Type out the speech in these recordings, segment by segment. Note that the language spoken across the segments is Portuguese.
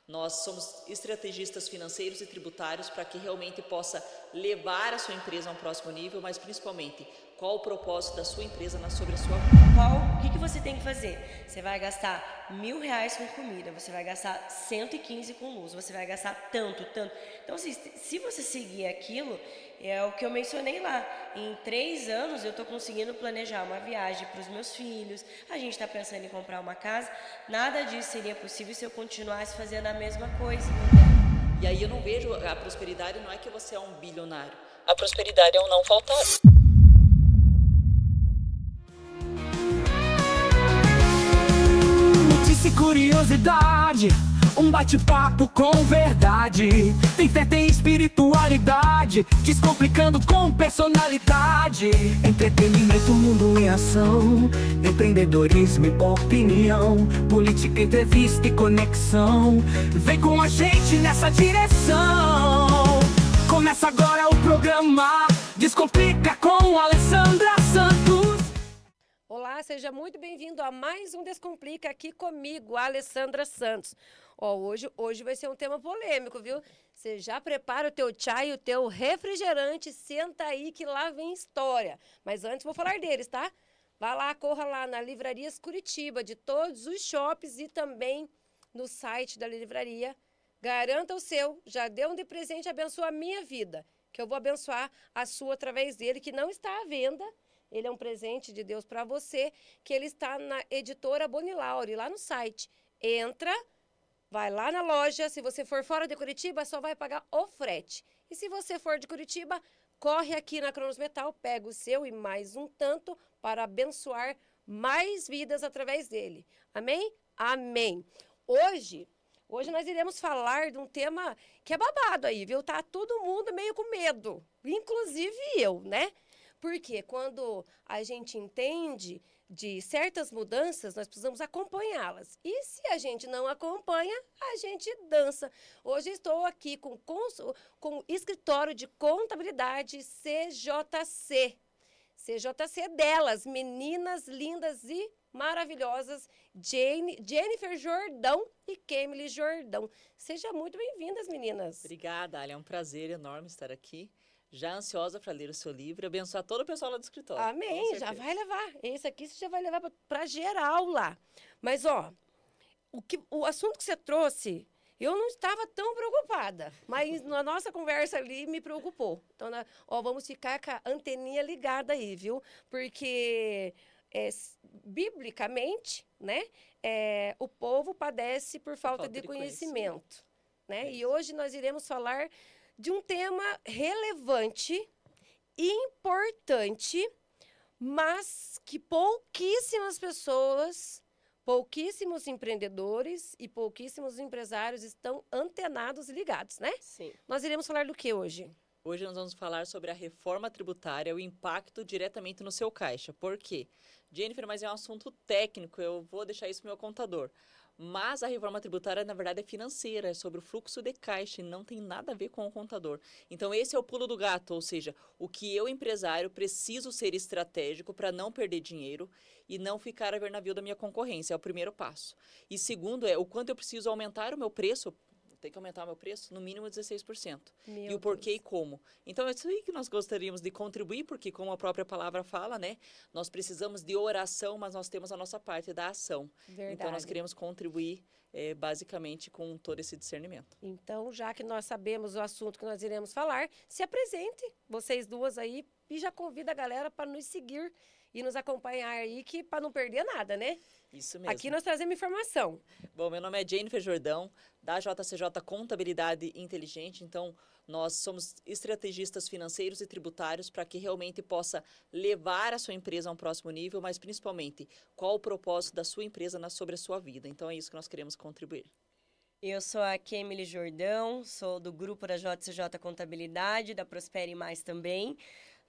Nós somos estrategistas financeiros e tributários para que realmente possa levar a sua empresa a um próximo nível, mas principalmente, qual o propósito da sua empresa sobre a sua vida. O que você tem que fazer? Você vai gastar R$1.000 com comida, você vai gastar 115 com luz, você vai gastar tanto. Então, se você seguir aquilo, é o que eu mencionei lá. Em 3 anos eu estou conseguindo planejar uma viagem para os meus filhos, a gente está pensando em comprar uma casa. Nada disso seria possível se eu continuasse fazendo a mesma coisa. E aí eu não vejo a prosperidade, não é que você é um bilionário. A prosperidade é o não faltar. Notícia e curiosidade, um bate-papo com verdade. Tem fé, tem espiritualidade, descomplicando com personalidade. Entretenimento, mundo em ação, empreendedorismo e opinião, política, entrevista e conexão. Vem com a gente nessa direção. Começa agora o programa Descomplica com Alessandra Santos. Olá, seja muito bem-vindo a mais um Descomplica aqui comigo, Alessandra Santos. Hoje vai ser um tema polêmico, viu? Você já prepara o teu chá e o teu refrigerante, senta aí que lá vem história. Mas antes vou falar deles, tá? Vá lá, corra lá na Livrarias Curitiba, de todos os shoppings e também no site da livraria. Garanta o seu, já dê um de presente, abençoa a minha vida, que eu vou abençoar a sua através dele, que não está à venda. Ele é um presente de Deus para você, que ele está na editora Bonilaure, lá no site. Entra, vai lá na loja. Se você for fora de Curitiba, só vai pagar o frete. E se você for de Curitiba, corre aqui na Cronos Metal, pega o seu e mais um tanto para abençoar mais vidas através dele. Amém? Amém. Hoje nós iremos falar de um tema que é babado aí, viu? Tá todo mundo meio com medo, inclusive eu, né? Porque quando a gente entende de certas mudanças, nós precisamos acompanhá-las. E se a gente não acompanha, a gente dança. Hoje estou aqui com o escritório de contabilidade CJC. CJC delas, meninas lindas e maravilhosas, Jennifer Jordão e Kemily Jordão. Sejam muito bem-vindas, meninas. Obrigada, Ali. É um prazer enorme estar aqui. Já ansiosa para ler o seu livro e abençoar todo o pessoal lá do escritório. Amém, já vai levar. Esse aqui você já vai levar para geral lá. Mas, o assunto que você trouxe, eu não estava tão preocupada, mas na nossa conversa ali me preocupou. Então, vamos ficar com a anteninha ligada aí, viu? Porque, biblicamente, né, o povo padece por falta de conhecimento. Né? E hoje nós iremos falar de um tema relevante, importante, mas que pouquíssimas pessoas, pouquíssimos empreendedores e pouquíssimos empresários estão antenados e ligados, né? Sim. Nós iremos falar do que hoje? Hoje nós vamos falar sobre a reforma tributária, o impacto diretamente no seu caixa. Por quê? Jennifer, mas é um assunto técnico, eu vou deixar isso para o meu contador. Mas a reforma tributária, na verdade, é financeira, é sobre o fluxo de caixa e não tem nada a ver com o contador. Então, esse é o pulo do gato, ou seja, o que eu, empresário, preciso ser estratégico para não perder dinheiro e não ficar a ver navio da minha concorrência, é o primeiro passo. E segundo é o quanto eu preciso aumentar o meu preço. Tem que aumentar o meu preço no mínimo 16%. E o porquê e como. Então, é isso aí que nós gostaríamos de contribuir, porque como a própria palavra fala, né? Nós precisamos de oração, mas nós temos a nossa parte da ação. Verdade. Então, nós queremos contribuir basicamente com todo esse discernimento. Então, já que nós sabemos o assunto que nós iremos falar, se apresente, vocês duas aí, e já convida a galera para nos seguir e nos acompanhar aí, que para não perder nada, né? Isso mesmo. Aqui nós trazemos informação. Bom, meu nome é Jennifer Jordão, da JCJ Contabilidade Inteligente. Então, nós somos estrategistas financeiros e tributários para que realmente possa levar a sua empresa a um próximo nível, mas principalmente, qual o propósito da sua empresa sobre a sua vida. Então, é isso que nós queremos contribuir. Eu sou a Kemily Jordão, sou do grupo da JCJ Contabilidade, da Prospere Mais também.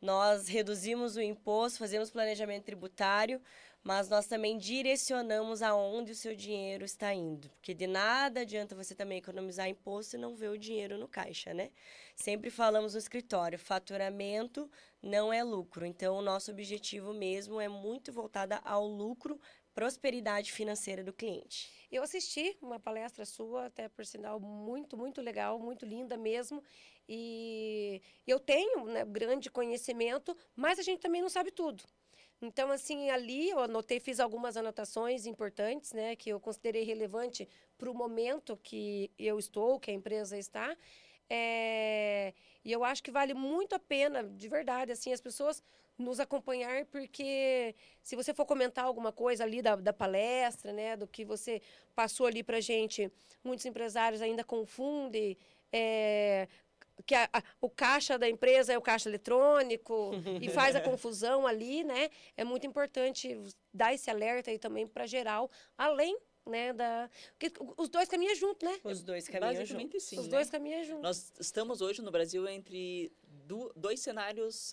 Nós reduzimos o imposto, fazemos planejamento tributário, mas nós também direcionamos aonde o seu dinheiro está indo. Porque de nada adianta você também economizar imposto e não ver o dinheiro no caixa, né? Sempre falamos no escritório, faturamento não é lucro. Então, o nosso objetivo mesmo é muito voltado ao lucro prosperidade financeira do cliente. Eu assisti uma palestra sua, até por sinal muito, muito legal, muito linda mesmo. E eu tenho, né, grande conhecimento, mas a gente também não sabe tudo. Então, assim, ali eu anotei, fiz algumas anotações importantes, né, que eu considerei relevante para o momento que eu estou, que a empresa está. E eu acho que vale muito a pena, de verdade, assim, as pessoas nos acompanhar, porque se você for comentar alguma coisa ali da palestra, né, do que você passou ali para gente, muitos empresários ainda confundem que o caixa da empresa é o caixa eletrônico e faz a confusão ali, né? É muito importante dar esse alerta aí também para geral, além, né, porque os dois caminham juntos, né? Os dois caminham juntos. Sim, Os né? dois caminham juntos. Nós estamos hoje no Brasil entre dois cenários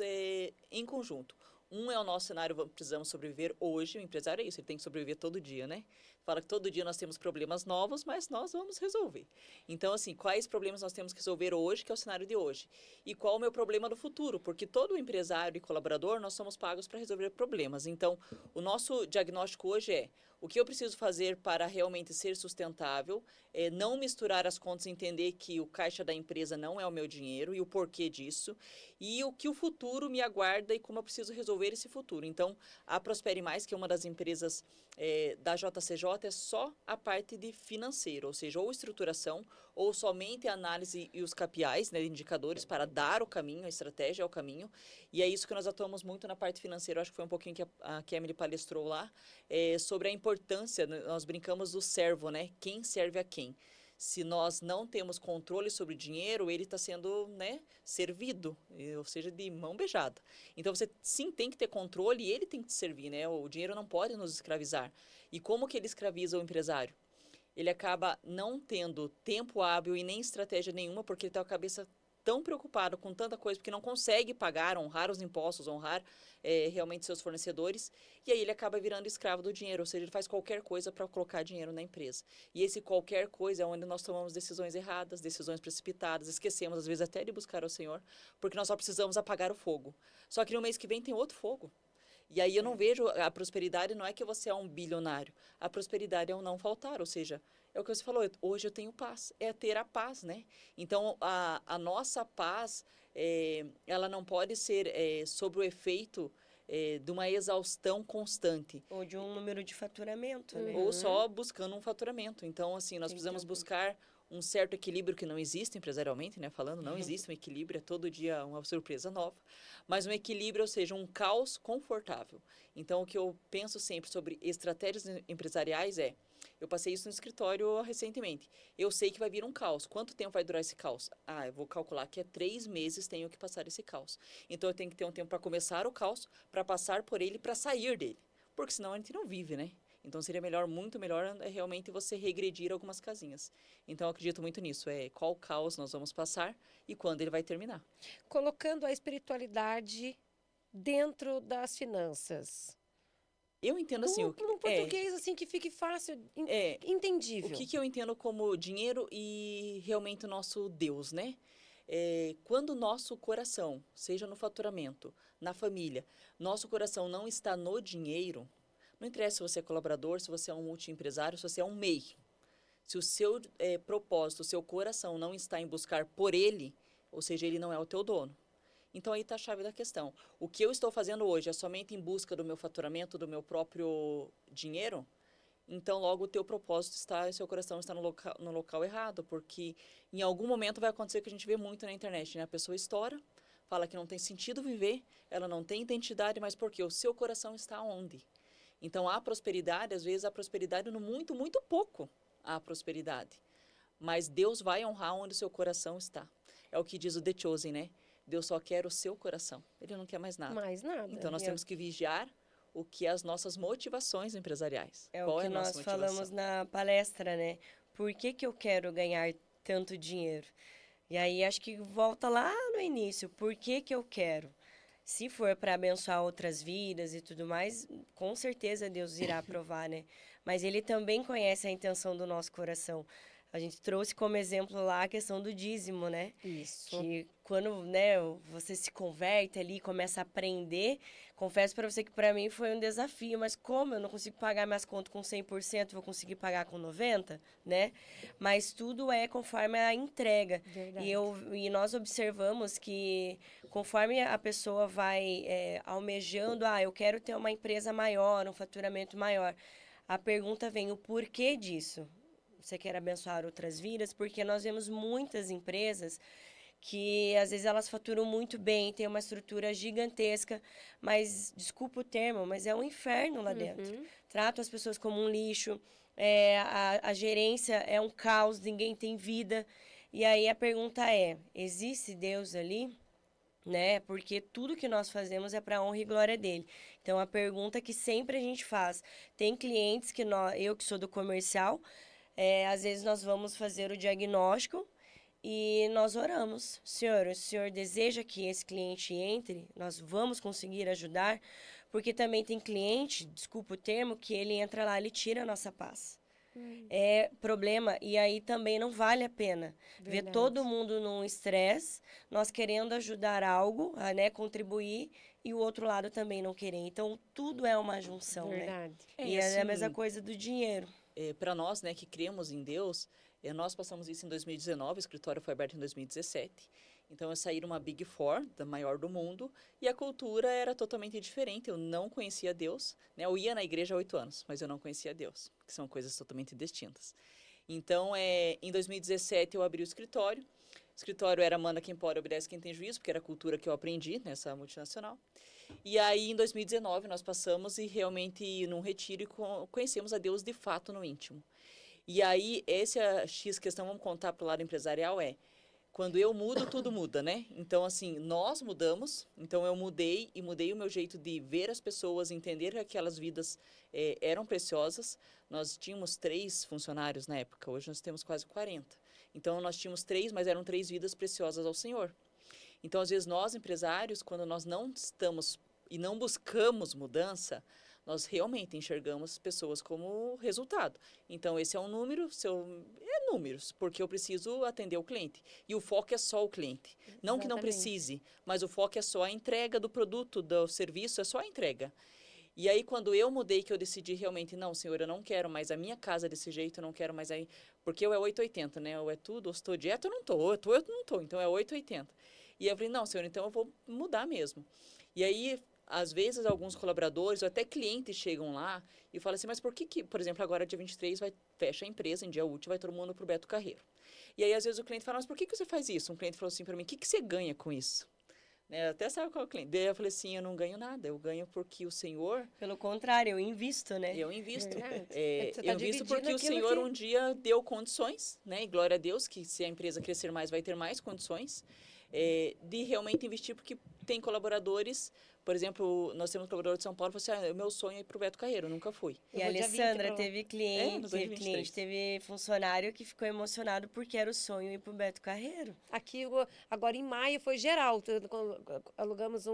em conjunto. Um é o nosso cenário, precisamos sobreviver hoje. O empresário é isso, ele tem que sobreviver todo dia, né? Fala que todo dia nós temos problemas novos, mas nós vamos resolver. Então, assim, quais problemas nós temos que resolver hoje, que é o cenário de hoje? E qual o meu problema do futuro? Porque todo empresário e colaborador, nós somos pagos para resolver problemas. Então, o nosso diagnóstico hoje é: o que eu preciso fazer para realmente ser sustentável, não misturar as contas, entender que o caixa da empresa não é o meu dinheiro e o porquê disso, e o que o futuro me aguarda e como eu preciso resolver esse futuro. Então, a Prospere Mais, que é uma das empresas da JCJ, é só a parte de financeiro, ou seja, ou estruturação, ou somente a análise e os KPIs, né, indicadores, para dar o caminho, a estratégia é o caminho. E é isso que nós atuamos muito na parte financeira. Eu acho que foi um pouquinho que a Kemily palestrou lá, sobre a importância, nós brincamos do servo, né? Quem serve a quem? Se nós não temos controle sobre o dinheiro, ele está sendo, né, servido, ou seja, de mão beijada. Então, você sim tem que ter controle e ele tem que te servir, né? O dinheiro não pode nos escravizar. E como que ele escraviza o empresário? Ele acaba não tendo tempo hábil e nem estratégia nenhuma, porque ele está com a cabeça tão preocupado com tanta coisa, porque não consegue pagar, honrar os impostos, honrar realmente seus fornecedores, e aí ele acaba virando escravo do dinheiro, ou seja, ele faz qualquer coisa para colocar dinheiro na empresa. E esse qualquer coisa é onde nós tomamos decisões erradas, decisões precipitadas, esquecemos às vezes até de buscar ao Senhor, porque nós só precisamos apagar o fogo. Só que no mês que vem tem outro fogo. E aí eu não vejo, a prosperidade não é que você é um bilionário, a prosperidade é o não faltar, ou seja, é o que você falou, hoje eu tenho paz, é ter a paz, né? Então, a nossa paz, ela não pode ser sob o efeito de uma exaustão constante. Ou de um número de faturamento, né? Ou só buscando um faturamento. Então, assim, nós precisamos buscar um certo equilíbrio que não existe empresarialmente, né? Falando, não existe um equilíbrio, é todo dia uma surpresa nova. Mas um equilíbrio, ou seja, um caos confortável. Então, o que eu penso sempre sobre estratégias empresariais eu passei isso no escritório recentemente. Eu sei que vai vir um caos. Quanto tempo vai durar esse caos? Eu vou calcular que 3 meses tenho que passar esse caos. Então, eu tenho que ter um tempo para começar o caos, para passar por ele, para sair dele. Porque senão a gente não vive, né? Então, seria melhor, muito melhor, realmente você regredir algumas casinhas. Então, eu acredito muito nisso. Qual caos nós vamos passar e quando ele vai terminar. Colocando a espiritualidade dentro das finanças. Eu entendo assim... Num português assim que fique fácil, entendível. O que eu entendo como dinheiro e realmente o nosso Deus, né? Quando o nosso coração, seja no faturamento, na família, nosso coração não está no dinheiro, não interessa se você é colaborador, se você é um multiempresário, se você é um MEI. Se o seu propósito, o seu coração não está em buscar por ele, ou seja, ele não é o teu dono. Então, aí está a chave da questão. O que eu estou fazendo hoje é somente em busca do meu faturamento, do meu próprio dinheiro? Então, logo, o teu propósito está, o seu coração está no local errado, porque em algum momento vai acontecer o que a gente vê muito na internet, né? A pessoa estoura, fala que não tem sentido viver, ela não tem identidade, mas por quê? O seu coração está onde? Então, a prosperidade, às vezes, a prosperidade no muito, muito pouco, a prosperidade. Mas Deus vai honrar onde o seu coração está. É o que diz o The Chosen, né? Deus só quer o seu coração. Ele não quer mais nada. Mais nada. Então, nós temos que vigiar o que é as nossas motivações empresariais. Qual o que nós falamos na palestra, né? Por que eu quero ganhar tanto dinheiro? E aí, acho que volta lá no início. Por que eu quero? Se for para abençoar outras vidas e tudo mais, com certeza Deus irá aprovar, né? Mas Ele também conhece a intenção do nosso coração. A gente trouxe como exemplo lá a questão do dízimo, né? Isso. Que quando, né, você se converte ali, começa a aprender, confesso para você que para mim foi um desafio, mas como eu não consigo pagar minhas contas com 100%, vou conseguir pagar com 90%, né? Mas tudo é conforme a entrega. Verdade. E nós observamos que conforme a pessoa vai almejando, eu quero ter uma empresa maior, um faturamento maior, a pergunta vem, o porquê disso? Você quer abençoar outras vidas? Porque nós vemos muitas empresas que às vezes elas faturam muito bem, tem uma estrutura gigantesca, mas, desculpa o termo, mas é um inferno lá dentro. Tratam as pessoas como um lixo, a gerência é um caos, ninguém tem vida. E aí a pergunta é, existe Deus ali? Né? Porque tudo que nós fazemos é para a honra e glória dele. Então, a pergunta que sempre a gente faz, tem clientes que eu que sou do comercial, às vezes nós vamos fazer o diagnóstico e nós oramos. Senhor, o Senhor deseja que esse cliente entre? Nós vamos conseguir ajudar? Porque também tem cliente, desculpa o termo, que ele entra lá, ele tira a nossa paz. É problema, e aí também não vale a pena. Verdade. Ver todo mundo num estresse, nós querendo ajudar algo, né, contribuir, e o outro lado também não querer. Então, tudo é uma junção, Verdade. né? E é a assim, mesma coisa do dinheiro. Para nós, né, que cremos em Deus, nós passamos isso em 2019, o escritório foi aberto em 2017. Então, eu saí numa Big Four, da maior do mundo, e a cultura era totalmente diferente. Eu não conhecia Deus, né? Eu ia na igreja há 8 anos, mas eu não conhecia Deus, que são coisas totalmente distintas. Então, em 2017, eu abri o escritório. O escritório era manda quem pode, obedece quem tem juízo, porque era a cultura que eu aprendi nessa multinacional. E aí, em 2019, nós passamos e realmente num retiro e conhecemos a Deus de fato no íntimo. E aí, essa X questão, vamos contar para o lado empresarial, quando eu mudo, tudo muda, né? Então, assim, nós mudamos. Então, eu mudei e mudei o meu jeito de ver as pessoas, entender que aquelas vidas eram preciosas. Nós tínhamos 3 funcionários na época, hoje nós temos quase 40. Então, nós tínhamos 3, mas eram 3 vidas preciosas ao Senhor. Então, às vezes, nós, empresários, quando nós não estamos e não buscamos mudança, nós realmente enxergamos pessoas como resultado. Então, esse é um número, números, porque eu preciso atender o cliente. E o foco é só o cliente. Não que não precise, mas o foco é só a entrega do produto, do serviço, é só a entrega. E aí, quando eu mudei, que eu decidi realmente, não, Senhor, eu não quero mais a minha casa desse jeito, eu não quero mais aí, porque eu é 880, né? Ou é tudo, ou estou dieta, eu não estou, ou eu não estou, então é 880. E eu falei, não, Senhor, então eu vou mudar mesmo. E aí, às vezes, alguns colaboradores ou até clientes chegam lá e falam assim, mas por que, por exemplo, agora dia 23 fecha a empresa, em dia útil, vai todo mundo para o Beto Carreiro. E aí, às vezes, o cliente fala, mas por que você faz isso? Um cliente falou assim para mim, o que você ganha com isso? Né? Até sabe qual é o cliente. Daí eu falei assim, eu não ganho nada, eu ganho porque o Senhor... Pelo contrário, eu invisto, né? Eu invisto. Tá eu invisto porque o Senhor um dia deu condições, né? E glória a Deus, que se a empresa crescer mais, vai ter mais condições de realmente investir, porque tem colaboradores, por exemplo, nós temos um colaborador de São Paulo, que falou assim, o meu sonho é ir para o Beto Carreiro, eu nunca fui. E a Alessandra teve cliente, teve funcionário que ficou emocionado porque era o sonho ir para o Beto Carreiro. Aqui, agora em maio, foi geral, alugamos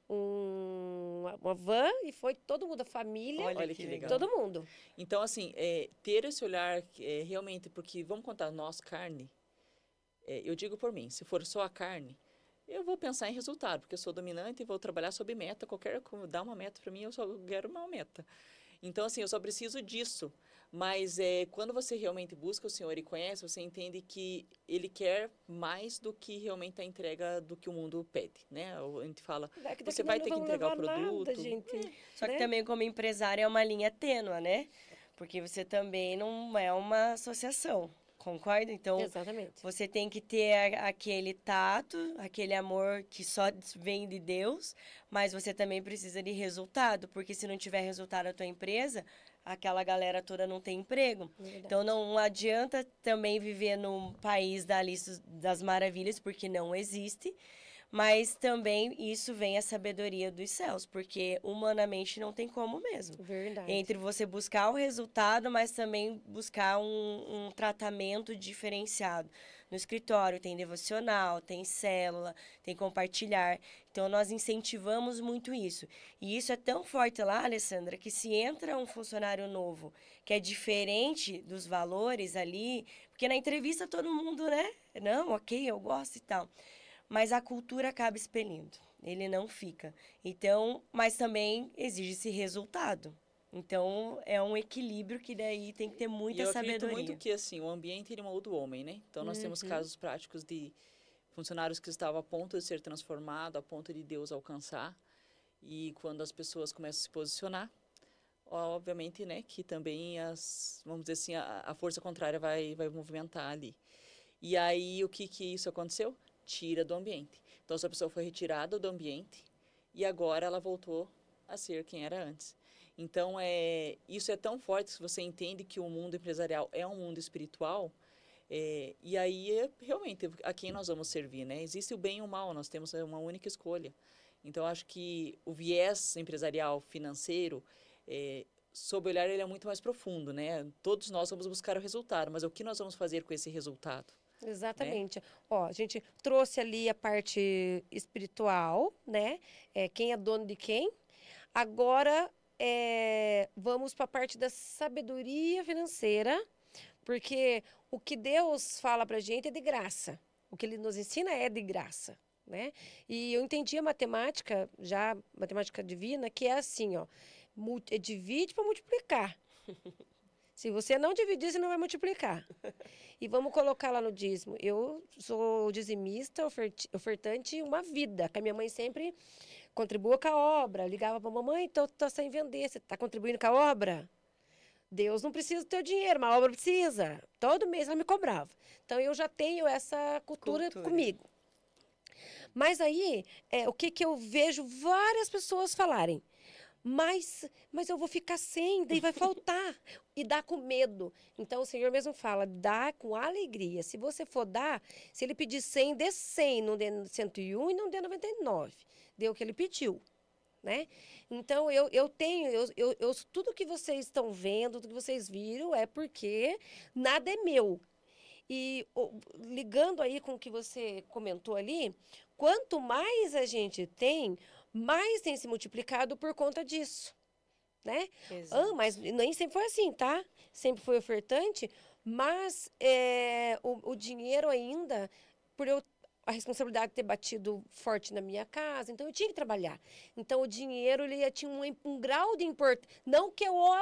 uma van e foi todo mundo, a família, olha que legal. todo mundo. Então, assim, ter esse olhar realmente, porque, vamos contar, nós, carne, eu digo por mim, se for só a carne, eu vou pensar em resultado, porque eu sou dominante e vou trabalhar sob meta, dá uma meta para mim, eu só quero uma meta. Então, assim, eu só preciso disso. Mas quando você realmente busca o Senhor e conhece, você entende que Ele quer mais do que realmente a entrega do que o mundo pede, né? A gente fala, você vai ter que entregar o produto. Nada, gente, Só que também, como empresário, é uma linha tênue, né? Porque você também não é uma associação. Concorda? Então, exatamente. Você tem que ter aquele tato, aquele amor que só vem de Deus, mas você também precisa de resultado, porque se não tiver resultado a tua empresa, aquela galera toda não tem emprego. Verdade. Então, não adianta também viver num país da Alice das Maravilhas, porque não existe, mas também isso vem a sabedoria dos céus, porque humanamente não tem como mesmo. Verdade. Entre você buscar o resultado, mas também buscar um tratamento diferenciado. No escritório tem devocional, tem célula, tem compartilhar. Então, nós incentivamos muito isso. E isso é tão forte lá, Alessandra, que se entra um funcionário novo que é diferente dos valores ali, porque na entrevista todo mundo, né? Não, ok, eu gosto e tal. Mas a cultura acaba expelindo. Ele não fica. Então, mas também exige-se resultado. Então, é um equilíbrio que daí tem que ter muita sabedoria. Eu acredito muito que, assim, o ambiente ele molda o homem, né? Então, nós temos casos práticos de funcionários que estavam a ponto de ser transformados, a ponto de Deus alcançar. E quando as pessoas começam a se posicionar, obviamente, né, que também vamos dizer assim, a força contrária vai movimentar ali. E aí, o que isso aconteceu? Tira do ambiente. Então, essa pessoa foi retirada do ambiente e agora ela voltou a ser quem era antes. Então, isso é tão forte que você entende que o mundo empresarial é um mundo espiritual, e aí, realmente, a quem nós vamos servir, né? Existe o bem e o mal, nós temos uma única escolha. Então, acho que o viés empresarial, financeiro, sob o olhar, ele é muito mais profundo, né? Todos nós vamos buscar o resultado, mas o que nós vamos fazer com esse resultado? Exatamente. Né? Ó, a gente trouxe ali a parte espiritual, né? Quem é dono de quem. Agora, vamos para a parte da sabedoria financeira, porque o que Deus fala para a gente é de graça. O que Ele nos ensina é de graça, né? E eu entendi a matemática, já matemática divina, que é assim, ó, divide para multiplicar. Se você não dividir, você não vai multiplicar. E vamos colocar lá no dízimo. Eu sou dizimista, ofertante uma vida, que a minha mãe sempre contribua com a obra. Ligava para a mamãe, então tá sem vender, você está contribuindo com a obra? Deus não precisa do teu dinheiro, mas a obra precisa. Todo mês ela me cobrava. Então, eu já tenho essa cultura comigo. Mas aí, o que eu vejo várias pessoas falarem? Mas eu vou ficar sem, daí vai faltar. E dá com medo. Então, o Senhor mesmo fala, dá com alegria. Se você for dar, se ele pedir 100, dê 100, não dê 101 e não dê 99. Dê o que ele pediu. Né? Então, tudo que vocês estão vendo, tudo que vocês viram, é porque nada é meu. E ligando aí com o que você comentou ali, quanto mais a gente tem, mais tem se multiplicado por conta disso, né? Mas nem sempre foi assim, tá? Sempre foi ofertante, mas o dinheiro ainda, por a responsabilidade de ter batido forte na minha casa, então eu tinha que trabalhar. Então o dinheiro ele tinha um grau de importância, não que eu o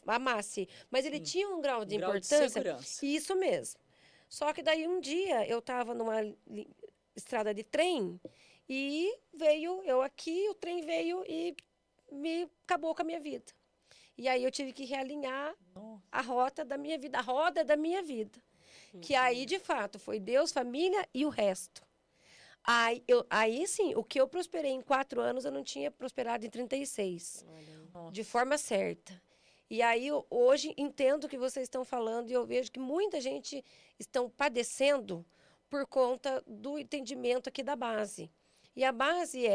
amasse, mas ele tinha um grau de importância. De segurança. Isso mesmo. Só que daí um dia eu estava numa estrada de trem e veio eu aqui, o trem veio e me acabou com a minha vida. E aí eu tive que realinhar a rota da minha vida, a roda da minha vida. Que aí, de fato, foi Deus, família e o resto. Aí sim, o que eu prosperei em 4 anos, eu não tinha prosperado em 36. De forma certa. E aí, hoje, entendo o que vocês estão falando e eu vejo que muita gente estão padecendo por conta do entendimento aqui da base. E a base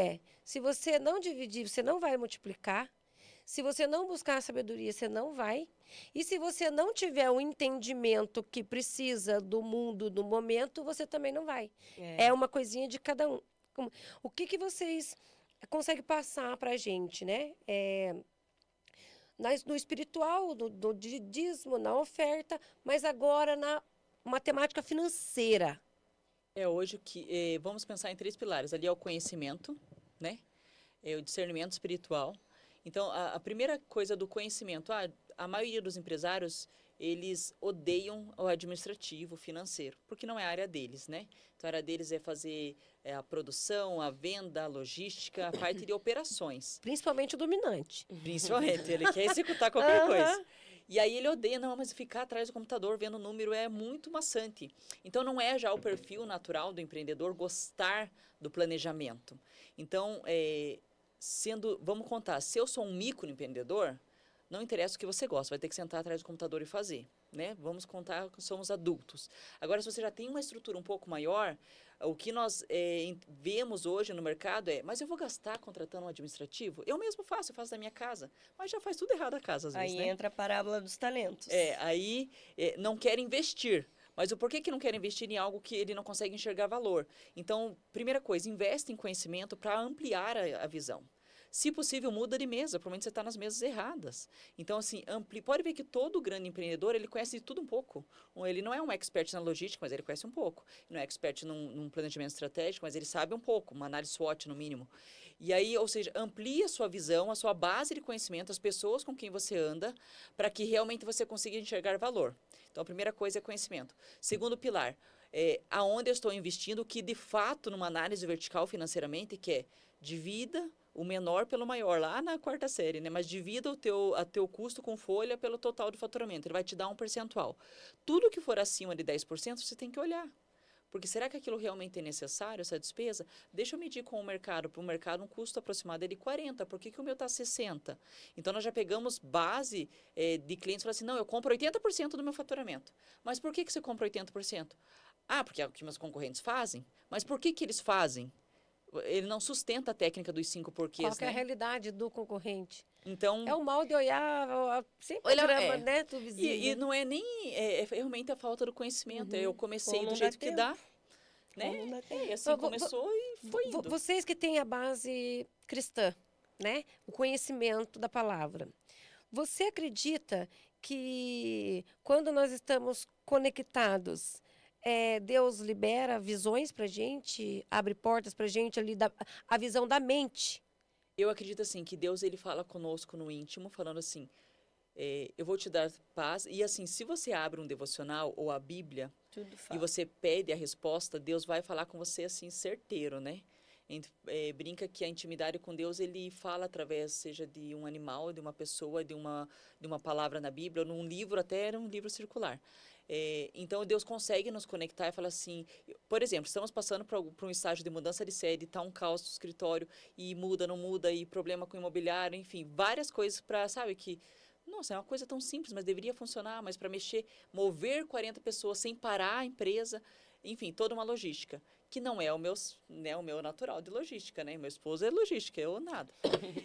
se você não dividir, você não vai multiplicar. Se você não buscar a sabedoria, você não vai. E se você não tiver o entendimento que precisa do mundo, do momento, você também não vai. É uma coisinha de cada um. O que vocês conseguem passar para a gente, né? No espiritual, no dízimo, na oferta, mas agora na matemática financeira. Hoje vamos pensar em 3 pilares. Ali é o conhecimento, né? O discernimento espiritual. Então, a primeira coisa do conhecimento, a maioria dos empresários, eles odeiam o administrativo, o financeiro, porque não é a área deles, né? Então, a área deles é fazer a produção, a venda, a logística, a parte de operações. Principalmente o dominante. Principalmente, ele quer executar qualquer coisa. E aí ele odeia, mas ficar atrás do computador vendo o número é muito maçante. Então, não é já o perfil natural do empreendedor gostar do planejamento. Então, vamos contar, se eu sou um microempreendedor, não interessa o que você gosta, vai ter que sentar atrás do computador e fazer. né? Vamos contar que somos adultos. Agora, se você já tem uma estrutura um pouco maior, o que nós vemos hoje no mercado mas eu vou gastar contratando um administrativo? Eu mesmo faço, eu faço da minha casa. Mas já faz tudo errado a casa, às vezes, Aí né? entra a parábola dos talentos. Aí não quer investir. Mas o porquê que não quer investir em algo que ele não consegue enxergar valor? Então, primeira coisa, investe em conhecimento para ampliar a visão. Se possível, muda de mesa, provavelmente você está nas mesas erradas. Então, assim, pode ver que todo grande empreendedor, ele conhece de tudo um pouco. Ele não é um expert na logística, mas ele conhece um pouco. Não é expert num planejamento estratégico, mas ele sabe um pouco, uma análise SWOT no mínimo. E aí, ou seja, amplie a sua visão, a sua base de conhecimento, as pessoas com quem você anda, para que realmente você consiga enxergar valor. Então, a primeira coisa é conhecimento. Segundo pilar, aonde eu estou investindo, que de fato, numa análise vertical financeiramente, que é divida o menor pelo maior, lá na quarta série, né? Mas divida o teu custo com folha pelo total do faturamento. Ele vai te dar um percentual. Tudo que for acima de 10%, você tem que olhar. Porque será que aquilo realmente é necessário, essa despesa? Deixa eu medir com o mercado. Para o mercado, um custo aproximado é de 40. Por que o meu está 60? Então, nós já pegamos base de clientes e falamos assim, não, eu compro 80% do meu faturamento. Mas por que você compra 80%? Ah, porque é o que meus concorrentes fazem. Mas por que eles fazem? Ele não sustenta a técnica dos 5 porquês, Qual que é a realidade do concorrente? Então, É o mal de olhar sempre grama, né, do vizinho. E não é nem... realmente a falta do conhecimento. Eu comecei do jeito que dá. Né? E assim começou e foi indo. Vocês que têm a base cristã, né? O conhecimento da palavra. Você acredita que quando nós estamos conectados, Deus libera visões para a gente, abre portas para a gente ali, a visão da mente? Eu acredito assim, que Deus ele fala conosco no íntimo, falando assim, eu vou te dar paz. E assim, se você abre um devocional ou a Bíblia e você pede a resposta, Deus vai falar com você assim, certeiro, né? Brinca que a intimidade com Deus, ele fala através, seja de um animal, de uma pessoa, de uma palavra na Bíblia, ou num livro, até um livro circular. Então, Deus consegue nos conectar e falar assim, por exemplo, estamos passando por um estágio de mudança de sede, está um caos no escritório, e muda, não muda, e problema com o imobiliário, enfim, várias coisas para, sabe, que, nossa, é uma coisa tão simples, mas deveria funcionar, mas para mover 40 pessoas sem parar a empresa, enfim, toda uma logística, que não é o meu natural de logística, né? Meu esposo é logística, eu nada.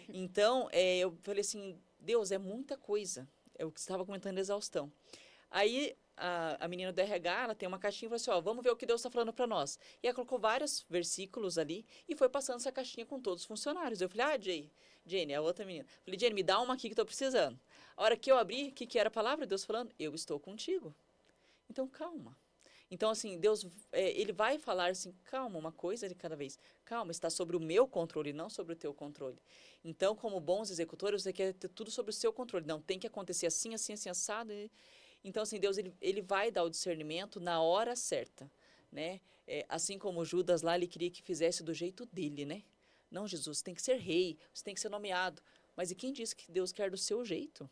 Então, eu falei assim, Deus, é muita coisa, é o que você estava comentando, exaustão. Aí, a menina do RH, ela tem uma caixinha e falou assim, vamos ver o que Deus está falando para nós. E ela colocou vários versículos ali e foi passando essa caixinha com todos os funcionários. Eu falei, Jane, a outra menina. Falei, Jane, me dá uma aqui que estou precisando. A hora que eu abri, o que era a palavra? Deus falando, eu estou contigo. Então, calma. Então, assim, Deus, ele vai falar assim, calma, uma coisa de cada vez. Calma, está sobre o meu controle, não sobre o teu controle. Então, como bons executores, você quer ter tudo sobre o seu controle. Não, tem que acontecer assim, assim, assim, assado. Então, assim, Deus, ele vai dar o discernimento na hora certa, né? Assim como Judas lá, ele queria que fizesse do jeito dele, né? Não, Jesus, você tem que ser rei, você tem que ser nomeado. Mas e quem disse que Deus quer do seu jeito?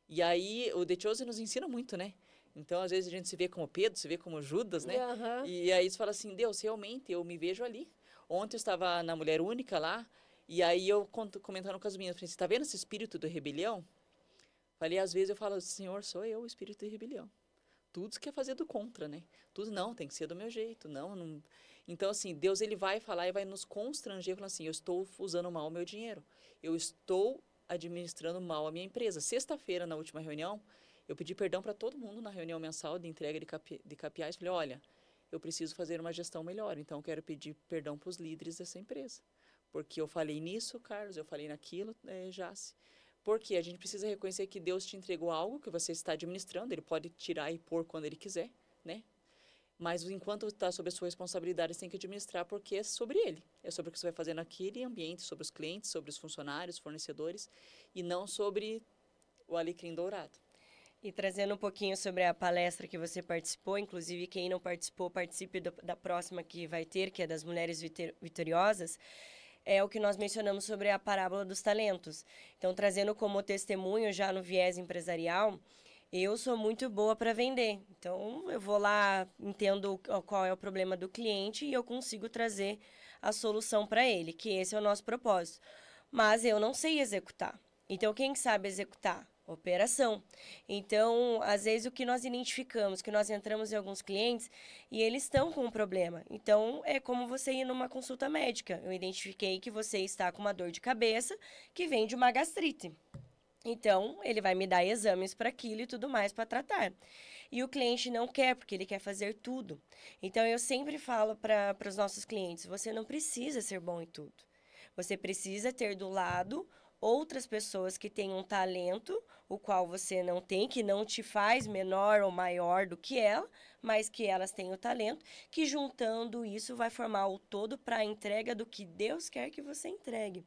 E aí, o The Chosen nos ensina muito, né? Então, às vezes, a gente se vê como Pedro, se vê como Judas, né? Uhum. E aí você fala assim, Deus, realmente, eu me vejo ali. Ontem eu estava na Mulher Única lá, e aí eu comentando com as meninas, falei, você está vendo esse espírito de rebelião? Falei, às vezes eu falo, Senhor, sou eu o espírito de rebelião. Tudo você quer fazer do contra, né? Tudo não, tem que ser do meu jeito, não. Então, assim, Deus, ele vai falar e vai nos constranger, falando assim, eu estou usando mal o meu dinheiro. Eu estou administrando mal a minha empresa. Sexta-feira, na última reunião, eu pedi perdão para todo mundo na reunião mensal de entrega de KPIs. Falei, olha, eu preciso fazer uma gestão melhor, então eu quero pedir perdão para os líderes dessa empresa. Porque eu falei nisso, Carlos, eu falei naquilo, Jace. Porque a gente precisa reconhecer que Deus te entregou algo que você está administrando, ele pode tirar e pôr quando ele quiser, né? Mas enquanto está sob a sua responsabilidade, você tem que administrar porque é sobre ele. É sobre o que você vai fazer naquele ambiente, sobre os clientes, sobre os funcionários, fornecedores, e não sobre o alecrim dourado. E trazendo um pouquinho sobre a palestra que você participou, inclusive quem não participou, participe da próxima que vai ter, que é das Mulheres Vitoriosas, é o que nós mencionamos sobre a parábola dos talentos. Então, trazendo como testemunho já no viés empresarial, eu sou muito boa para vender. Então, eu vou lá, entendo qual é o problema do cliente e eu consigo trazer a solução para ele, que esse é o nosso propósito. Mas eu não sei executar. Então, quem sabe executar? Operação. Então, às vezes, o que nós identificamos, que nós entramos em alguns clientes e eles estão com um problema. Então, é como você ir numa consulta médica. Eu identifiquei que você está com uma dor de cabeça que vem de uma gastrite. Então, ele vai me dar exames para aquilo e tudo mais para tratar. E o cliente não quer, porque ele quer fazer tudo. Então, eu sempre falo para os nossos clientes, você não precisa ser bom em tudo. Você precisa ter do lado outras pessoas que têm um talento, o qual você não tem, que não te faz menor ou maior do que ela, mas que elas têm o talento, que juntando isso vai formar o todo para a entrega do que Deus quer que você entregue.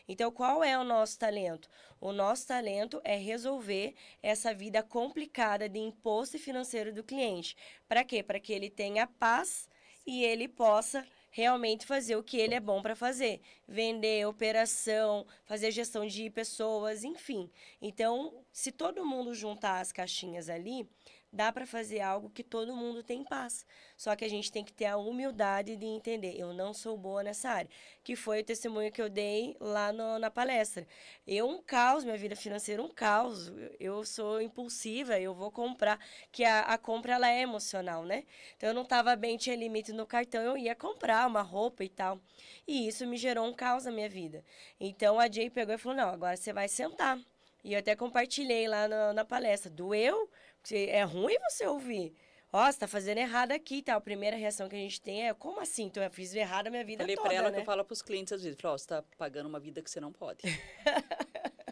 Então, qual é o nosso talento? O nosso talento é resolver essa vida complicada de imposto e financeiro do cliente. Para quê? Para que ele tenha paz e ele possa realmente fazer o que ele é bom para fazer. Vender, operação, fazer gestão de pessoas, enfim. Então, se todo mundo juntar as caixinhas ali, dá para fazer algo que todo mundo tem paz. Só que a gente tem que ter a humildade de entender, eu não sou boa nessa área. Que foi o testemunho que eu dei lá na palestra. Um caos, minha vida financeira, um caos. Eu sou impulsiva, eu vou comprar. Que a compra, ela é emocional, né? Então, eu não estava bem, tinha limite no cartão, eu ia comprar uma roupa e tal. E isso me gerou um caos na minha vida. Então, a Jay pegou e falou, não, agora você vai sentar. E eu até compartilhei lá na palestra. Doeu? É ruim você ouvir. Ó, você tá fazendo errado aqui e tal. A primeira reação que a gente tem é, como assim? Então eu fiz errado a minha vida Falei toda, pra ela né? que eu falo pros clientes às vezes, falo, ó, você tá pagando uma vida que você não pode.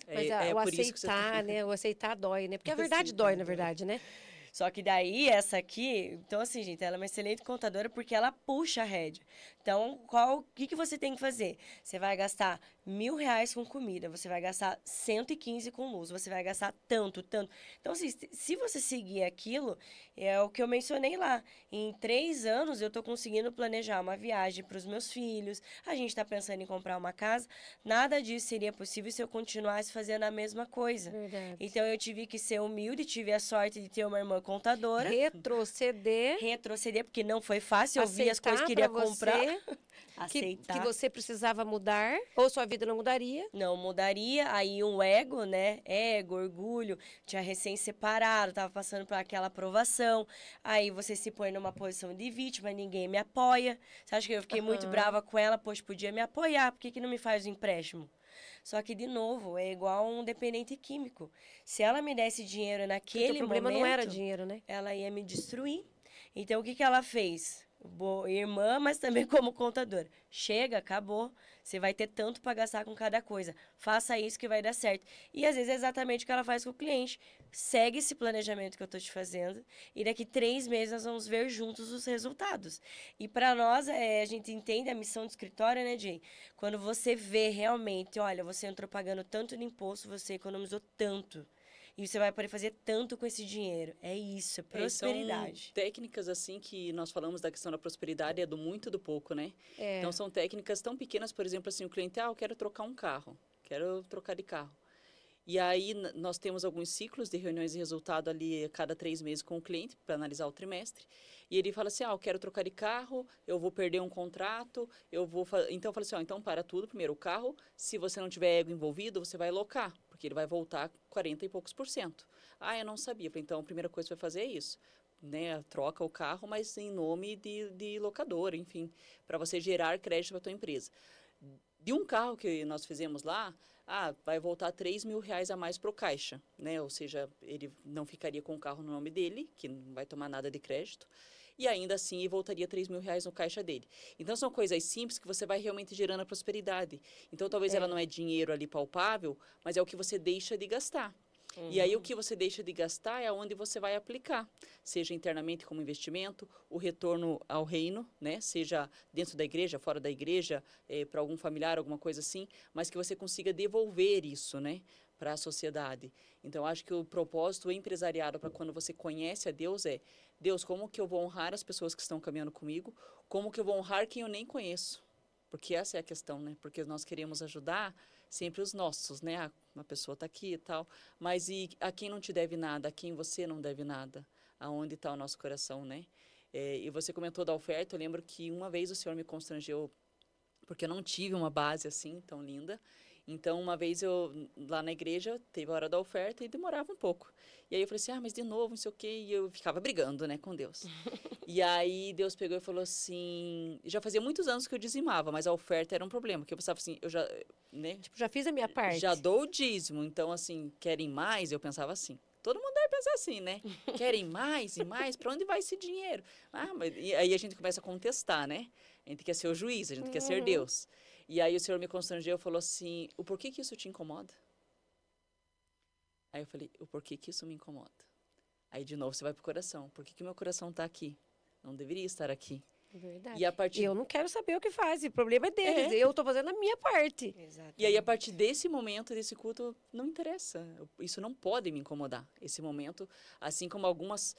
Mas É o por isso que você aceitar, né? O aceitar dói, né? Porque a verdade dói, na verdade, né? Só que daí, essa aqui... Então, assim, gente, ela é uma excelente contadora porque ela puxa a rédea. Então, o que você tem que fazer? Você vai gastar R$1.000 com comida, você vai gastar 115 com luz, você vai gastar tanto, tanto. Então, assim, se você seguir aquilo, é o que eu mencionei lá. Em 3 anos, eu tô conseguindo planejar uma viagem para os meus filhos, a gente tá pensando em comprar uma casa. Nada disso seria possível se eu continuasse fazendo a mesma coisa. Verdade. Então, eu tive que ser humilde, tive a sorte de ter uma irmã contadora. Retroceder, porque não foi fácil. Eu vi as coisas que queria comprar. Aceitar. Que você precisava mudar, ou sua vida não mudaria. Não mudaria. Aí um ego, né? Ego, orgulho. Tinha recém-separado, tava passando por aquela aprovação. Aí você se põe numa posição de vítima, ninguém me apoia. Você acha que eu fiquei muito brava com ela? Poxa, podia me apoiar. Por que não me faz o empréstimo? Só que, de novo, é igual um dependente químico. Se ela me desse dinheiro naquele momento... o problema não era dinheiro, né? Ela ia me destruir. Então, o que ela fez? Boa irmã, mas também como contadora. Chega, acabou. Você vai ter tanto para gastar com cada coisa. Faça isso que vai dar certo. E, às vezes, é exatamente o que ela faz com o cliente. Segue esse planejamento que eu estou te fazendo e daqui 3 meses nós vamos ver juntos os resultados. E para nós, a gente entende a missão do escritório, né, Jay? Quando você vê realmente, olha, você entrou pagando tanto no imposto, você economizou tanto. E você vai poder fazer tanto com esse dinheiro. É isso, é prosperidade. São técnicas, assim, que nós falamos da questão da prosperidade, é do muito e do pouco, né? É. Então, são técnicas tão pequenas, por exemplo, assim, o cliente, eu quero trocar um carro, quero trocar de carro. E aí, nós temos alguns ciclos de reuniões de resultado ali a cada 3 meses com o cliente, para analisar o trimestre. E ele fala assim, eu quero trocar de carro, eu vou perder um contrato, Então, eu falo assim, então para tudo. Primeiro, o carro, se você não tiver ego envolvido, você vai locar, porque ele vai voltar 40 e poucos %. Eu não sabia. Então, a primeira coisa que você vai fazer é isso. Né, troca o carro, mas em nome de locadora, enfim, para você gerar crédito para a tua empresa. De um carro que nós fizemos lá, vai voltar R$3.000 a mais para o caixa, né? Ou seja, ele não ficaria com o carro no nome dele, que não vai tomar nada de crédito, e ainda assim voltaria R$3.000 no caixa dele. Então, são coisas simples que você vai realmente gerando a prosperidade. Então, talvez ela não é dinheiro ali palpável, mas é o que você deixa de gastar. E aí, o que você deixa de gastar é onde você vai aplicar, seja internamente como investimento, o retorno ao reino, né? Seja dentro da igreja, fora da igreja, para algum familiar, alguma coisa assim, mas que você consiga devolver isso, né, para a sociedade. Então, acho que o propósito empresariado para quando você conhece a Deus é, Deus, como que eu vou honrar as pessoas que estão caminhando comigo? Como que eu vou honrar quem eu nem conheço? Porque essa é a questão, né? Porque nós queremos ajudar sempre os nossos, né? Uma pessoa está aqui e tal, mas e a quem não te deve nada, a quem você não deve nada? Aonde está o nosso coração, né? E você comentou da oferta, eu lembro que uma vez o Senhor me constrangeu, porque eu não tive uma base assim tão linda, Então, uma vez lá na igreja, teve a hora da oferta e demorava um pouco. E aí eu falei assim, mas de novo, não sei o quê. E eu ficava brigando, né, com Deus. E aí Deus pegou e falou assim, já fazia muitos anos que eu dizimava, mas a oferta era um problema. Porque eu pensava assim, eu já, né? Tipo, já fiz a minha parte. Já dou o dízimo. Então, assim, querem mais? Eu pensava assim. Todo mundo deve pensar assim, né? Querem mais e mais? Para onde vai esse dinheiro? E aí a gente começa a contestar, né? A gente quer ser o juiz, a gente quer ser Deus. E aí o Senhor me constrangeu e falou assim, o porquê que isso te incomoda? Aí eu falei, o porquê que isso me incomoda? Aí de novo você vai pro coração. Por que que meu coração está aqui? Não deveria estar aqui. Verdade. E a partir... Eu não quero saber o que faz, o problema é deles. Eu tô fazendo a minha parte. Exatamente. E aí, a partir desse momento, desse culto, não interessa. Isso não pode me incomodar. Esse momento, assim como algumas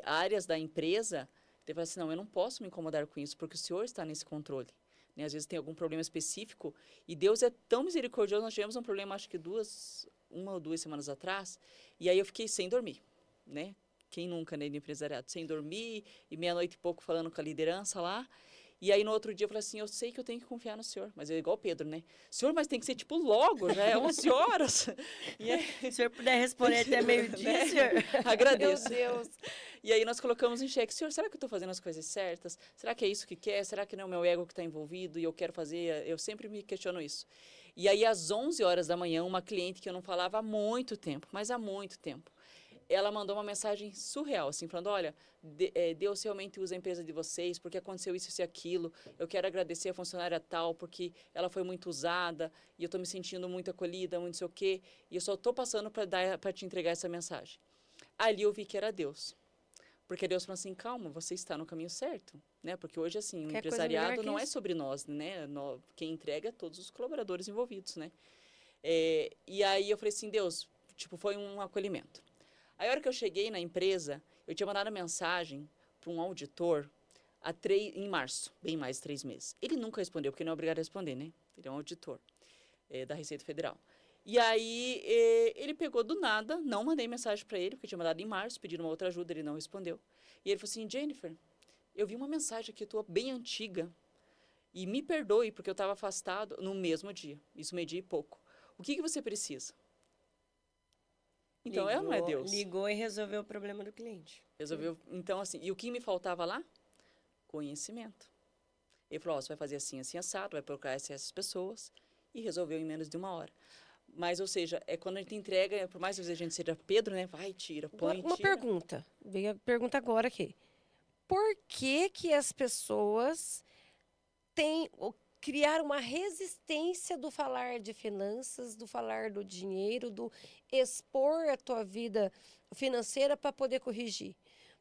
áreas da empresa, você fala assim, não, eu não posso me incomodar com isso, porque o Senhor está nesse controle. Né? Às vezes tem algum problema específico, e Deus é tão misericordioso. Nós tivemos um problema, acho que 1 ou 2 semanas atrás, e aí eu fiquei sem dormir, né? Quem nunca, né, no empresariado? Sem dormir, e meia-noite e pouco falando com a liderança lá. E aí, no outro dia, eu falei assim, eu sei que eu tenho que confiar no Senhor. Mas é igual Pedro, né? Senhor, mas tem que ser, tipo, logo, já é 11 horas. E aí, Se o senhor puder responder até meio-dia, senhor. agradeço. Meu Deus. E aí, nós colocamos em xeque, Senhor, será que eu estou fazendo as coisas certas? Será que é isso que quer? Será que não é o meu ego que está envolvido e eu quero fazer? Eu sempre me questiono isso. E aí, às 11 horas da manhã, uma cliente que eu não falava há muito tempo, mas há muito tempo, ela mandou uma mensagem surreal, assim, falando, olha, Deus realmente usa a empresa de vocês, porque aconteceu isso e aquilo, eu quero agradecer a funcionária tal, porque ela foi muito usada, e eu estou me sentindo muito acolhida, muito sei o quê, e eu só estou passando para te entregar essa mensagem. Ali eu vi que era Deus, porque Deus falou assim, calma, você está no caminho certo, né? Porque hoje, assim, o empresariado não é sobre nós, né? Quem entrega é todos os colaboradores envolvidos, né? E aí eu falei assim, Deus, tipo, foi um acolhimento. Aí, a hora que eu cheguei na empresa, eu tinha mandado mensagem para um auditor em março, bem mais de 3 meses. Ele nunca respondeu, porque não é obrigado a responder, né? Ele é um auditor da Receita Federal. E aí, ele pegou do nada, não mandei mensagem para ele, porque eu tinha mandado em março, pedindo uma outra ajuda, ele não respondeu. E ele falou assim, Jennifer, eu vi uma mensagem aqui tua bem antiga, e me perdoe, porque eu estava afastado no mesmo dia, isso meio-dia e pouco. O que você precisa? Então, ela não é Deus. Ligou e resolveu o problema do cliente. Resolveu. Então, assim, e o que me faltava lá? Conhecimento. Ele falou, você vai fazer assim, assim, assado, vai procurar essas pessoas, e resolveu em menos de 1 hora. Mas, ou seja, quando a gente entrega, por mais que a gente seja Pedro, né? Vai, tira, põe, Uma tira. pergunta. Veio a pergunta agora aqui. Por que que as pessoas criar uma resistência do falar de finanças, do falar do dinheiro, do expor a tua vida financeira para poder corrigir?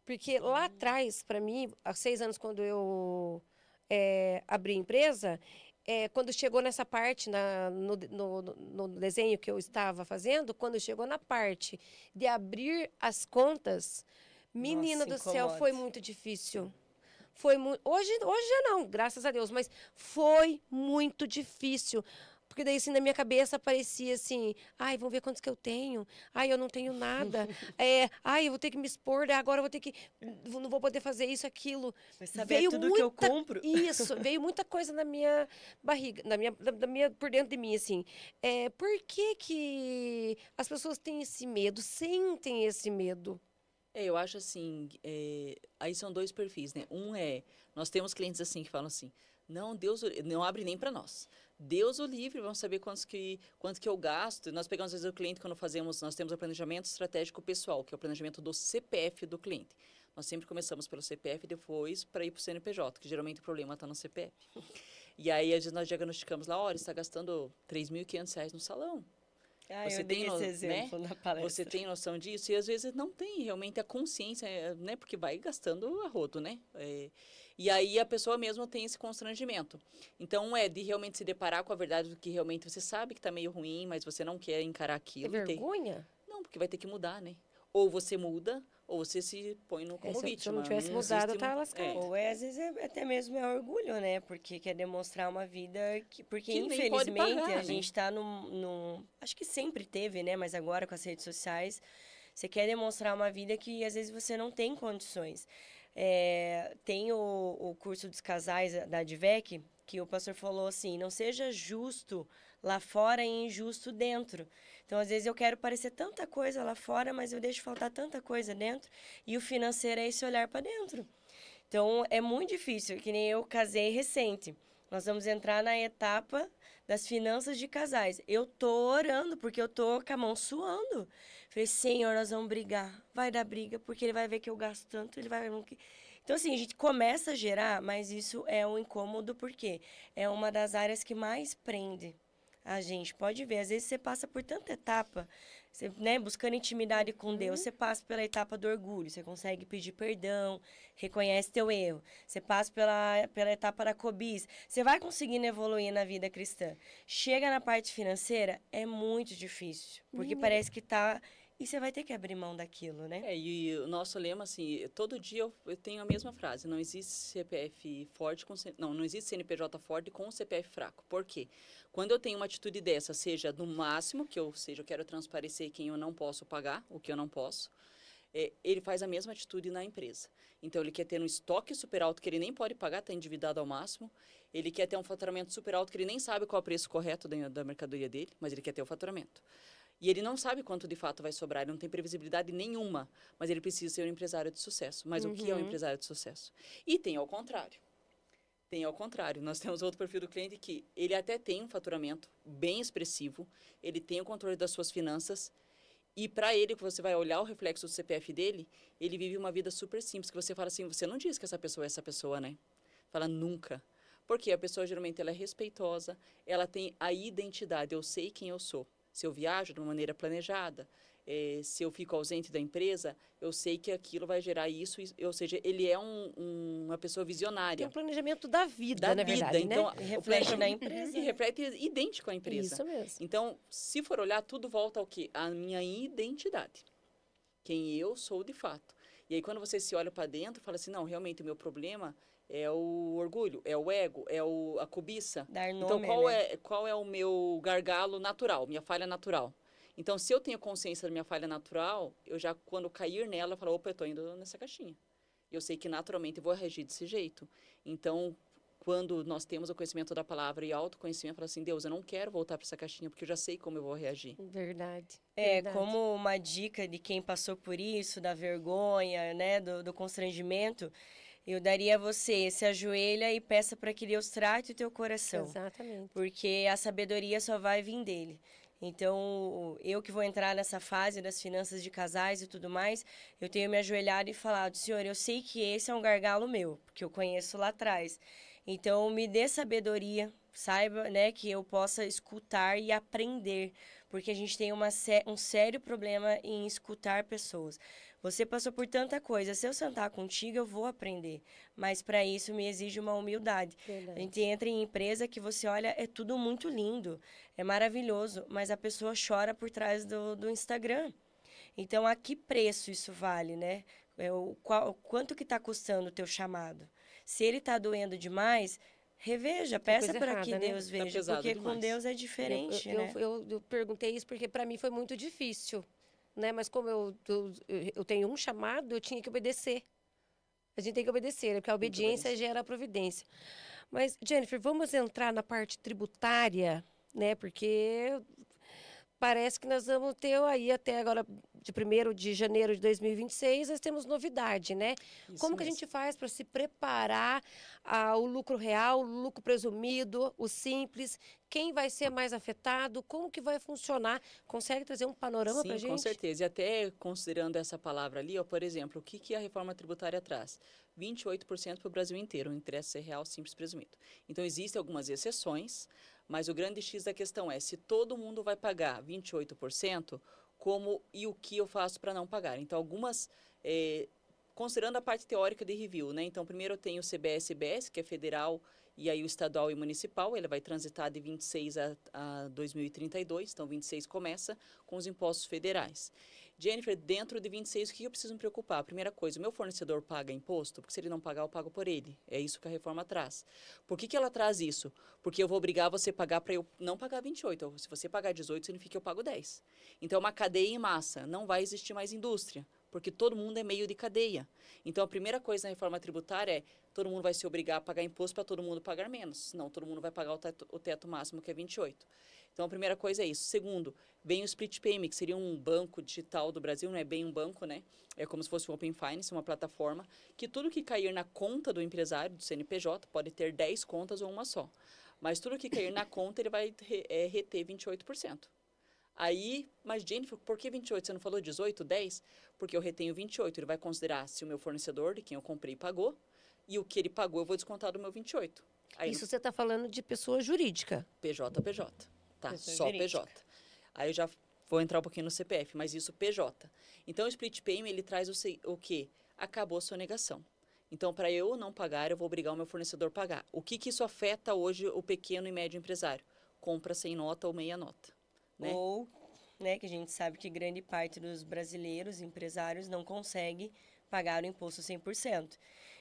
Porque lá atrás, para mim, há 6 anos, quando eu abri a empresa, quando chegou nessa parte, no desenho que eu estava fazendo, quando chegou na parte de abrir as contas, menina do céu, foi muito difícil. Hoje já não, graças a Deus, mas foi muito difícil. Porque daí, assim, na minha cabeça aparecia assim, ai, vamos ver quantos que eu tenho. Ai, eu não tenho nada. Ai, eu vou ter que me expor, agora eu vou ter que... Não vou poder fazer isso, aquilo. Mas saber tudo que eu compro. Isso, veio muita coisa na minha barriga, por dentro de mim, assim. Por que as pessoas têm esse medo, sentem esse medo? Eu acho assim, aí são 2 perfis, né? Nós temos clientes assim que falam assim, não, Deus não abre nem para nós. Deus o livre, vamos saber quanto que eu gasto. Nós pegamos, às vezes, o cliente quando nós temos o planejamento estratégico pessoal, que é o planejamento do CPF do cliente. Nós sempre começamos pelo CPF e depois para ir para o CNPJ, que geralmente o problema está no CPF. E aí, às vezes, nós diagnosticamos lá, olha, você está gastando R$3.500 no salão. Você eu dei esse exemplo na palestra. Você tem noção disso? E às vezes não tem realmente a consciência, né? Porque vai gastando a rodo, né? E aí a pessoa mesmo tem esse constrangimento. Então, de realmente se deparar com a verdade do que realmente você sabe que está meio ruim, mas você não quer encarar aquilo. É vergonha? Não, porque vai ter que mudar, né? Ou você muda, ou você se põe como vítima. Se eu não tivesse mudado, eu estava lascado. Ou às vezes até mesmo é orgulho, né? Porque quer demonstrar uma vida porque que infelizmente pagar, a gente está acho que sempre teve, né? Mas agora com as redes sociais, você quer demonstrar uma vida que às vezes você não tem condições. Tem o curso dos casais da Advec, que o pastor falou assim, não seja justo lá fora e injusto dentro. Então, às vezes, eu quero parecer tanta coisa lá fora, mas eu deixo faltar tanta coisa dentro. E o financeiro é esse olhar para dentro. Então, é muito difícil, que nem eu casei recente. Nós vamos entrar na etapa das finanças de casais. Eu tô orando, porque eu tô com a mão suando. Falei, Senhor, nós vamos brigar. Vai dar briga, porque ele vai ver que eu gasto tanto, ele vai... Então, assim, a gente começa a gerar, mas isso é um incômodo, porque é uma das áreas que mais prende a gente. Pode ver, às vezes você passa por tanta etapa, você, né, buscando intimidade com Deus, você passa pela etapa do orgulho, você consegue pedir perdão, reconhece teu erro. Você passa pela etapa da cobiça, você vai conseguindo evoluir na vida cristã. Chega na parte financeira, é muito difícil, porque parece que tá... E você vai ter que abrir mão daquilo, né? E o nosso lema, assim, todo dia eu tenho a mesma frase. Não existe CPF forte com... Não existe CNPJ forte com CPF fraco. Por quê? Quando eu tenho uma atitude dessa, seja no máximo, eu quero transparecer quem eu não posso pagar, o que eu não posso, ele faz a mesma atitude na empresa. Então, ele quer ter um estoque super alto que ele nem pode pagar, está endividado ao máximo. Ele quer ter um faturamento super alto que ele nem sabe qual é o preço correto da mercadoria dele, mas ele quer ter o faturamento. E ele não sabe quanto de fato vai sobrar, ele não tem previsibilidade nenhuma, mas ele precisa ser um empresário de sucesso. Mas o que é um empresário de sucesso? E tem ao contrário. Nós temos outro perfil do cliente que ele até tem um faturamento bem expressivo, ele tem o controle das suas finanças, e para ele, que você vai olhar o reflexo do CPF dele, ele vive uma vida super simples, que você fala assim, você não diz que essa pessoa é essa pessoa, né? Fala nunca. Porque a pessoa, geralmente, ela é respeitosa, ela tem a identidade, eu sei quem eu sou. Se eu viajo de uma maneira planejada, se eu fico ausente da empresa, eu sei que aquilo vai gerar isso, ou seja, ele é uma pessoa visionária. Tem um planejamento da vida, na verdade, então, né? Reflete na empresa. E reflete idêntico à empresa. Isso mesmo. Então, se for olhar, tudo volta ao quê? À minha identidade. Quem eu sou de fato. E aí, quando você se olha para dentro, fala assim, não, realmente o meu problema é o orgulho, é o ego, é a cobiça. Dar nome, então, né? qual é o meu gargalo natural, minha falha natural? Então, se eu tenho consciência da minha falha natural, eu já, quando cair nela, eu falo, opa, eu estou indo nessa caixinha. Eu sei que, naturalmente, eu vou reagir desse jeito. Então, quando nós temos o conhecimento da palavra e autoconhecimento, eu falo assim, Deus, eu não quero voltar para essa caixinha, porque eu já sei como eu vou reagir. Verdade. Como uma dica de quem passou por isso, da vergonha, né, do constrangimento, eu daria a você, se ajoelha e peça para que Deus trate o teu coração. Exatamente. Porque a sabedoria só vai vir dele. Então, eu que vou entrar nessa fase das finanças de casais e tudo mais, eu tenho me ajoelhado e falado, Senhor, eu sei que esse é um gargalo meu, porque eu conheço lá atrás. Então, me dê sabedoria, saiba, né, que eu possa escutar e aprender, porque a gente tem um sério problema em escutar pessoas. Você passou por tanta coisa, se eu sentar contigo, eu vou aprender, mas para isso me exige uma humildade. Verdade. A gente entra em empresa que você olha, é tudo muito lindo, é maravilhoso, mas a pessoa chora por trás do Instagram. Então, a que preço isso vale, né? Quanto que está custando o teu chamado? Se ele está doendo demais, reveja, peça para que Deus veja, pesado porque demais. com Deus é diferente, né? Eu perguntei isso porque para mim foi muito difícil, né? Mas como eu tenho um chamado, eu tinha que obedecer. A gente tem que obedecer, porque a obediência gera a providência. Mas, Jennifer, vamos entrar na parte tributária, né? Porque parece que nós vamos ter aí até agora, de 1º de janeiro de 2026, nós temos novidade, né? Isso Como que a mesmo. gente faz para se preparar ao lucro real, o lucro presumido, o simples? Quem vai ser mais afetado? Como que vai funcionar? Consegue trazer um panorama para a gente? Sim, com certeza. E até considerando essa palavra ali, ó, por exemplo, o que a reforma tributária traz? 28% para o Brasil inteiro, o interesse real simples presumido. Então, existem algumas exceções, mas o grande X da questão é, se todo mundo vai pagar 28%, como e o que eu faço para não pagar? Então, algumas, considerando a parte teórica de review, né? Então, primeiro eu tenho o CBS-BS, que é federal, e aí o estadual e municipal, ele vai transitar de 26 a 2032, então 26 começa com os impostos federais. Jennifer, dentro de 26, o que eu preciso me preocupar? A primeira coisa, o meu fornecedor paga imposto? Porque se ele não pagar, eu pago por ele. É isso que a reforma traz. Por que ela traz isso? Porque eu vou obrigar você a pagar para eu não pagar 28. Se você pagar 18, significa que eu pago 10. Então, é uma cadeia em massa. Não vai existir mais indústria. porque todo mundo é meio de cadeia. Então, a primeira coisa na reforma tributária é todo mundo vai se obrigar a pagar imposto para todo mundo pagar menos. Senão, todo mundo vai pagar o teto máximo, que é 28. Então, a primeira coisa é isso. Segundo, vem o Split Payment, que seria um banco digital do Brasil, não é bem um banco, né? É como se fosse um Open Finance, uma plataforma, que tudo que cair na conta do empresário, do CNPJ, pode ter 10 contas ou uma só. Mas tudo que cair na conta, ele vai reter 28%. Aí, mas Jennifer, por que 28? Você não falou 18, 10? Porque eu retenho 28. Ele vai considerar se o meu fornecedor, de quem eu comprei, pagou, e o que ele pagou eu vou descontar do meu 28. Aí, Isso você está falando de pessoa jurídica. PJ, tá? Pessoa Só jurídica. PJ. Aí eu já vou entrar um pouquinho no CPF, mas isso PJ. Então, o Split Payment, ele traz o quê? Acabou a sonegação. Então, para eu não pagar, eu vou obrigar o meu fornecedor a pagar. O que isso afeta hoje o pequeno e médio empresário? Compra sem nota ou meia nota. Né? Ou, né, que a gente sabe que grande parte dos brasileiros, empresários, não consegue pagar o imposto 100%.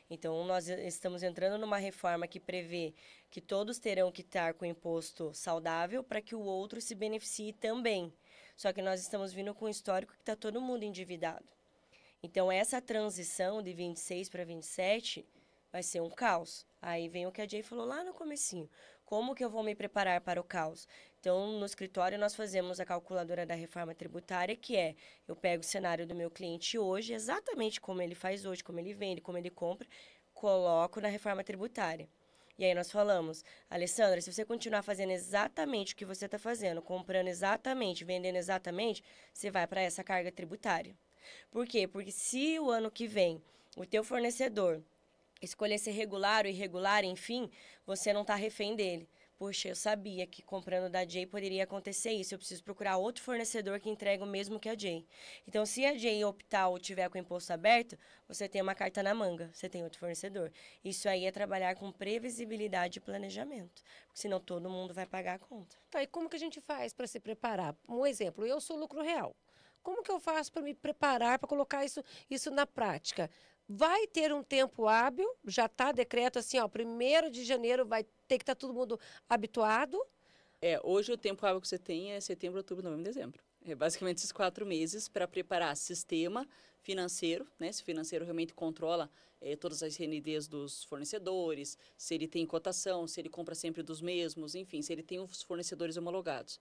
Então, nós estamos entrando numa reforma que prevê que todos terão que estar com o imposto saudável para que o outro se beneficie também. Só que nós estamos vindo com um histórico que está todo mundo endividado. Então, essa transição de 26 para 27 vai ser um caos. Aí vem o que a Jay falou lá no comecinho. Como que eu vou me preparar para o caos? Então, no escritório, nós fazemos a calculadora da reforma tributária, que é, eu pego o cenário do meu cliente hoje, exatamente como ele faz hoje, como ele vende, como ele compra, coloco na reforma tributária. E aí nós falamos, Alessandra, se você continuar fazendo exatamente o que você está fazendo, comprando exatamente, vendendo exatamente, você vai para essa carga tributária. Por quê? Porque se o ano que vem o teu fornecedor escolher ser regular ou irregular, enfim, você não está refém dele. Poxa, eu sabia que comprando da Jay poderia acontecer isso. Eu preciso procurar outro fornecedor que entrega o mesmo que a Jay. Então, se a Jay optar ou tiver com o imposto aberto, você tem uma carta na manga, você tem outro fornecedor. Isso aí é trabalhar com previsibilidade e planejamento. Porque senão todo mundo vai pagar a conta. Tá, e como que a gente faz para se preparar? Um exemplo, eu sou lucro real. Como que eu faço para me preparar, para colocar isso na prática? Vai ter um tempo hábil, já está decreto assim, ó, 1º de janeiro vai ter que estar todo mundo habituado. Hoje o tempo hábil que você tem é setembro, outubro, novembro e dezembro. É basicamente esses 4 meses para preparar sistema financeiro, né? Se o financeiro realmente controla todas as RNDs dos fornecedores, se ele tem cotação, se ele compra sempre dos mesmos, enfim, se ele tem os fornecedores homologados.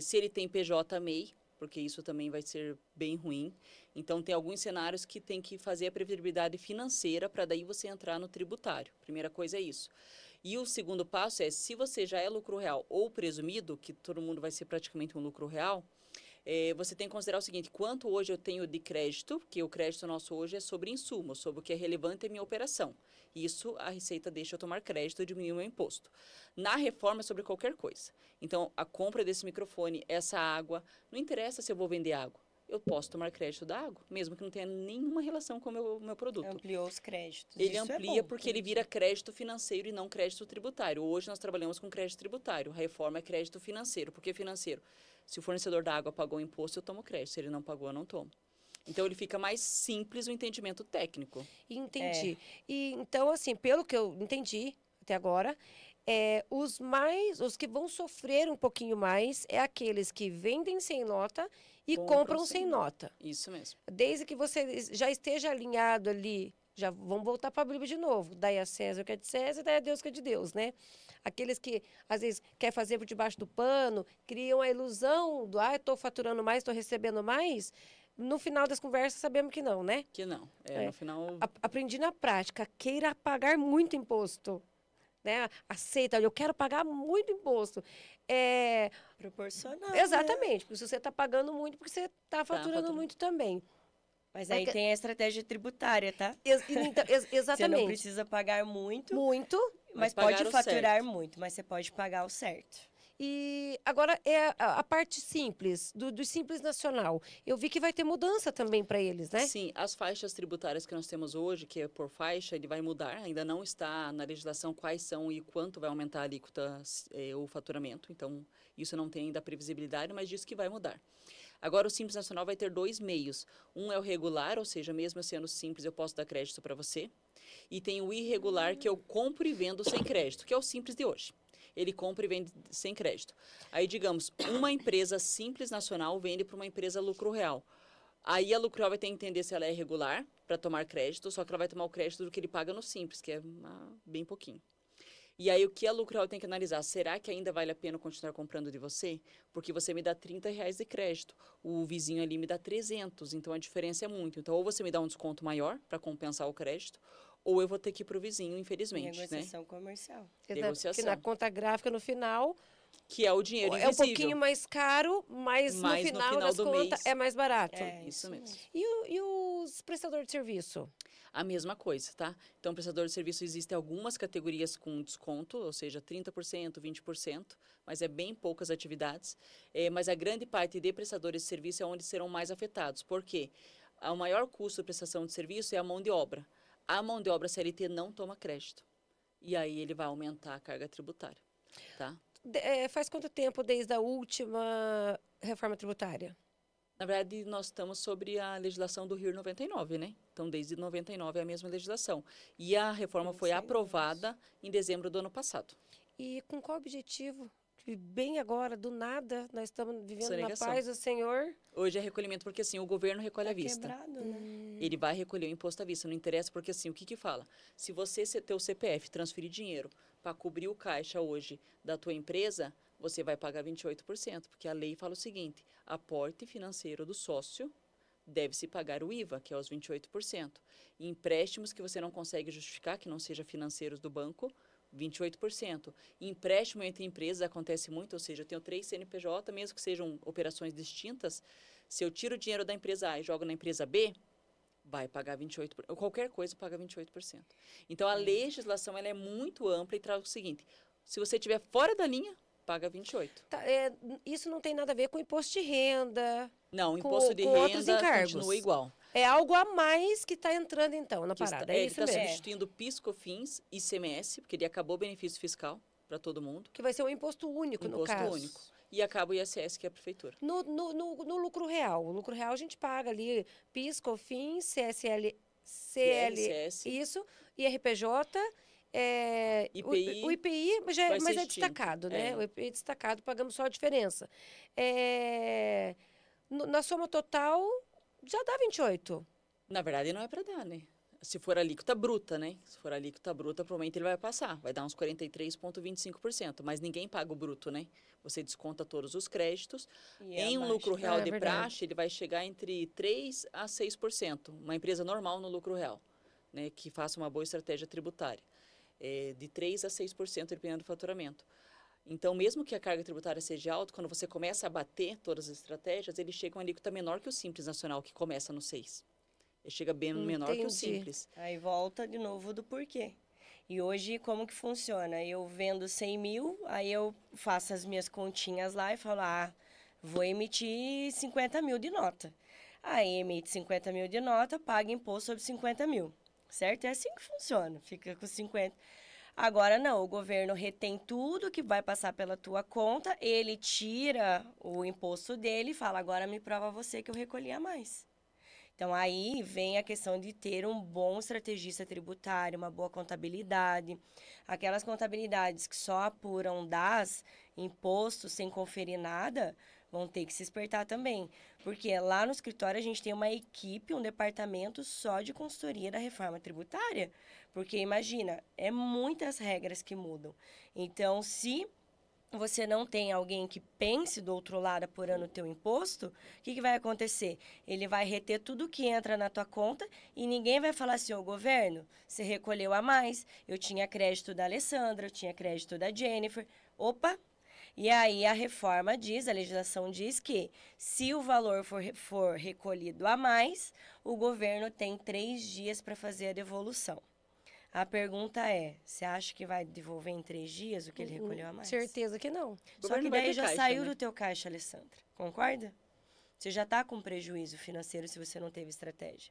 Se ele tem PJ-MEI, porque isso também vai ser bem ruim. Então, tem alguns cenários que tem que fazer a previsibilidade financeira para daí você entrar no tributário. Primeira coisa é isso. E o segundo passo é, se você já é lucro real ou presumido, que todo mundo vai ser praticamente um lucro real, você tem que considerar o seguinte, quanto hoje eu tenho de crédito, que o crédito nosso hoje é sobre insumo, sobre o que é relevante à minha operação. Isso, a Receita deixa eu tomar crédito e diminuir o meu imposto. Na reforma é sobre qualquer coisa. Então, a compra desse microfone, essa água, não interessa se eu vou vender água. Eu posso tomar crédito da água, mesmo que não tenha nenhuma relação com o meu produto. Ampliou os créditos. Ele Isso amplia bom, porque ele vira crédito financeiro e não crédito tributário. Hoje nós trabalhamos com crédito tributário. A reforma é crédito financeiro. Por que financeiro? Se o fornecedor da água pagou o imposto, eu tomo crédito. Se ele não pagou, eu não tomo. Então, ele fica mais simples o entendimento técnico. Entendi. E, então, assim, pelo que eu entendi até agora, os que vão sofrer um pouquinho mais é aqueles que vendem sem nota e compram sem nota. Isso mesmo. Desde que você já esteja alinhado ali, já vamos voltar para a Bíblia de novo. Dai a César o que é de César, dai a Deus o que é de Deus, né? Aqueles que, às vezes, quer fazer por debaixo do pano, criam a ilusão do, estou faturando mais, estou recebendo mais. No final das conversas, sabemos que não, né? Que não. No final... Aprendi na prática. Queira pagar muito imposto. Né? Aceita, eu quero pagar muito imposto. Proporcional. Exatamente. Porque se você está pagando muito, porque você está faturando muito também. Mas aí tem a estratégia tributária, tá? Então, exatamente. Você não precisa pagar muito. Muito. Mas pode faturar muito, mas você pode pagar o certo. E agora a parte simples, do Simples Nacional. Eu vi que vai ter mudança também para eles, né? Sim, as faixas tributárias que nós temos hoje, que é por faixa, ele vai mudar. Ainda não está na legislação quais são e quanto vai aumentar a alíquota, o faturamento. Então, isso não tem ainda previsibilidade, mas diz que vai mudar. Agora, o Simples Nacional vai ter 2 meios. Um é o regular, ou seja, mesmo sendo simples, eu posso dar crédito para você. E tem o irregular, que eu compro e vendo sem crédito, que é o simples de hoje. Ele compra e vende sem crédito. Aí, digamos, uma empresa Simples Nacional vende para uma empresa lucro real. Aí a Lucro Real vai ter que entender se ela é regular para tomar crédito, só que ela vai tomar o crédito do que ele paga no Simples, que é bem pouquinho. E aí o que a Lucro Real tem que analisar? Será que ainda vale a pena continuar comprando de você? Porque você me dá R$30 de crédito, o vizinho ali me dá 300, então a diferença é muito. Então ou você me dá um desconto maior para compensar o crédito, ou eu vou ter que ir para o vizinho, infelizmente. Negociação comercial. Negociação. Porque na conta gráfica, no final, Que é o dinheiro é um invisível. pouquinho mais caro, mas no final das do contas mês. é mais barato. É, Isso mesmo. E os prestadores de serviço? A mesma coisa, tá? Então, prestador de serviço, existem algumas categorias com desconto, ou seja, 30%, 20%, mas é bem poucas atividades. Mas a grande parte de prestadores de serviço é onde serão mais afetados. Por quê? O maior custo de prestação de serviço é a mão de obra. A mão de obra CLT não toma crédito. E aí ele vai aumentar a carga tributária, tá? Faz quanto tempo desde a última reforma tributária? Na verdade, nós estamos sobre a legislação do RIR 99, né? Então, desde 99 é a mesma legislação. E a reforma foi aprovada em dezembro do ano passado. E com qual objetivo? Que bem agora, do nada, nós estamos vivendo na Sonegação. paz do Senhor. Hoje é recolhimento porque, assim, o governo recolhe à vista. Quebrado, né? Ele vai recolher o imposto à vista, não interessa, porque, assim, o que fala? Se você ter o CPF, transferir dinheiro para cobrir o caixa hoje da tua empresa, você vai pagar 28%, porque a lei fala o seguinte, aporte financeiro do sócio deve-se pagar o IVA, que é os 28%. E empréstimos que você não consegue justificar, que não seja financeiros do banco, 28%. Empréstimo entre empresas acontece muito, ou seja, eu tenho 3 CNPJ, mesmo que sejam operações distintas, se eu tiro o dinheiro da empresa A e jogo na empresa B, vai pagar 28%. Qualquer coisa paga 28%. Então, a legislação ela é muito ampla e traz o seguinte, se você estiver fora da linha, paga 28%. Tá, isso não tem nada a ver com imposto de renda. Não, o imposto de com outros renda encargos. continua igual. É algo a mais que está entrando, então, na Que está- parada. ele isso está mesmo. substituindo PIS, COFINS e ICMS, porque ele acabou o benefício fiscal para todo mundo. Que vai ser um imposto único, no Imposto caso. único. E acaba o ISS, que é a prefeitura. No lucro real. O lucro real a gente paga ali PIS, COFINS, CSL, ISS. isso, IRPJ, IPI, o IPI mas vai é ser extinto. destacado, né? É. O IPI é destacado, pagamos só a diferença. Na soma total, já dá 28. Na verdade, não é para dar, né? Se for alíquota bruta, né? Se for alíquota bruta, provavelmente ele vai passar. Vai dar uns 43,25%. Mas ninguém paga o bruto, né? Você desconta todos os créditos. E Em um abaixo. lucro real É de verdade. praxe, ele vai chegar entre 3% a 6%. Uma empresa normal no lucro real, né? Que faça uma boa estratégia tributária. De 3% a 6%, dependendo do faturamento. Então, mesmo que a carga tributária seja alta, quando você começa a bater todas as estratégias, ele chega a uma alíquota menor que o Simples Nacional, que começa no 6%. Ele chega bem menor que o Entendi. Simples. Aí volta de novo do porquê. E hoje, como que funciona? Eu vendo 100 mil, aí eu faço as minhas continhas lá e falo, vou emitir 50 mil de nota. Aí emite 50 mil de nota, paga imposto sobre 50 mil. Certo? É assim que funciona, fica com 50. Agora não, o governo retém tudo que vai passar pela tua conta, ele tira o imposto dele e fala, agora me prova você que eu recolhi a mais. Então, aí vem a questão de ter um bom estrategista tributário, uma boa contabilidade. Aquelas contabilidades que só apuram DAS, impostos, sem conferir nada, vão ter que se espertar também. Porque lá no escritório a gente tem uma equipe, um departamento só de consultoria da reforma tributária. Porque, imagina, é muitas regras que mudam. Então, se você não tem alguém que pense do outro lado apurando o teu imposto, o que vai acontecer? Ele vai reter tudo que entra na tua conta e ninguém vai falar assim, governo, você recolheu a mais, eu tinha crédito da Alessandra, eu tinha crédito da Jennifer, opa! E aí a reforma diz, a legislação diz que se o valor for recolhido a mais, o governo tem 3 dias para fazer a devolução. A pergunta é, você acha que vai devolver em 3 dias o que ele recolheu a mais? Certeza que não. O Só que governo vai daí ter já caixa, saiu né? do teu caixa, Alessandra. Concorda? Você já está com prejuízo financeiro se você não teve estratégia.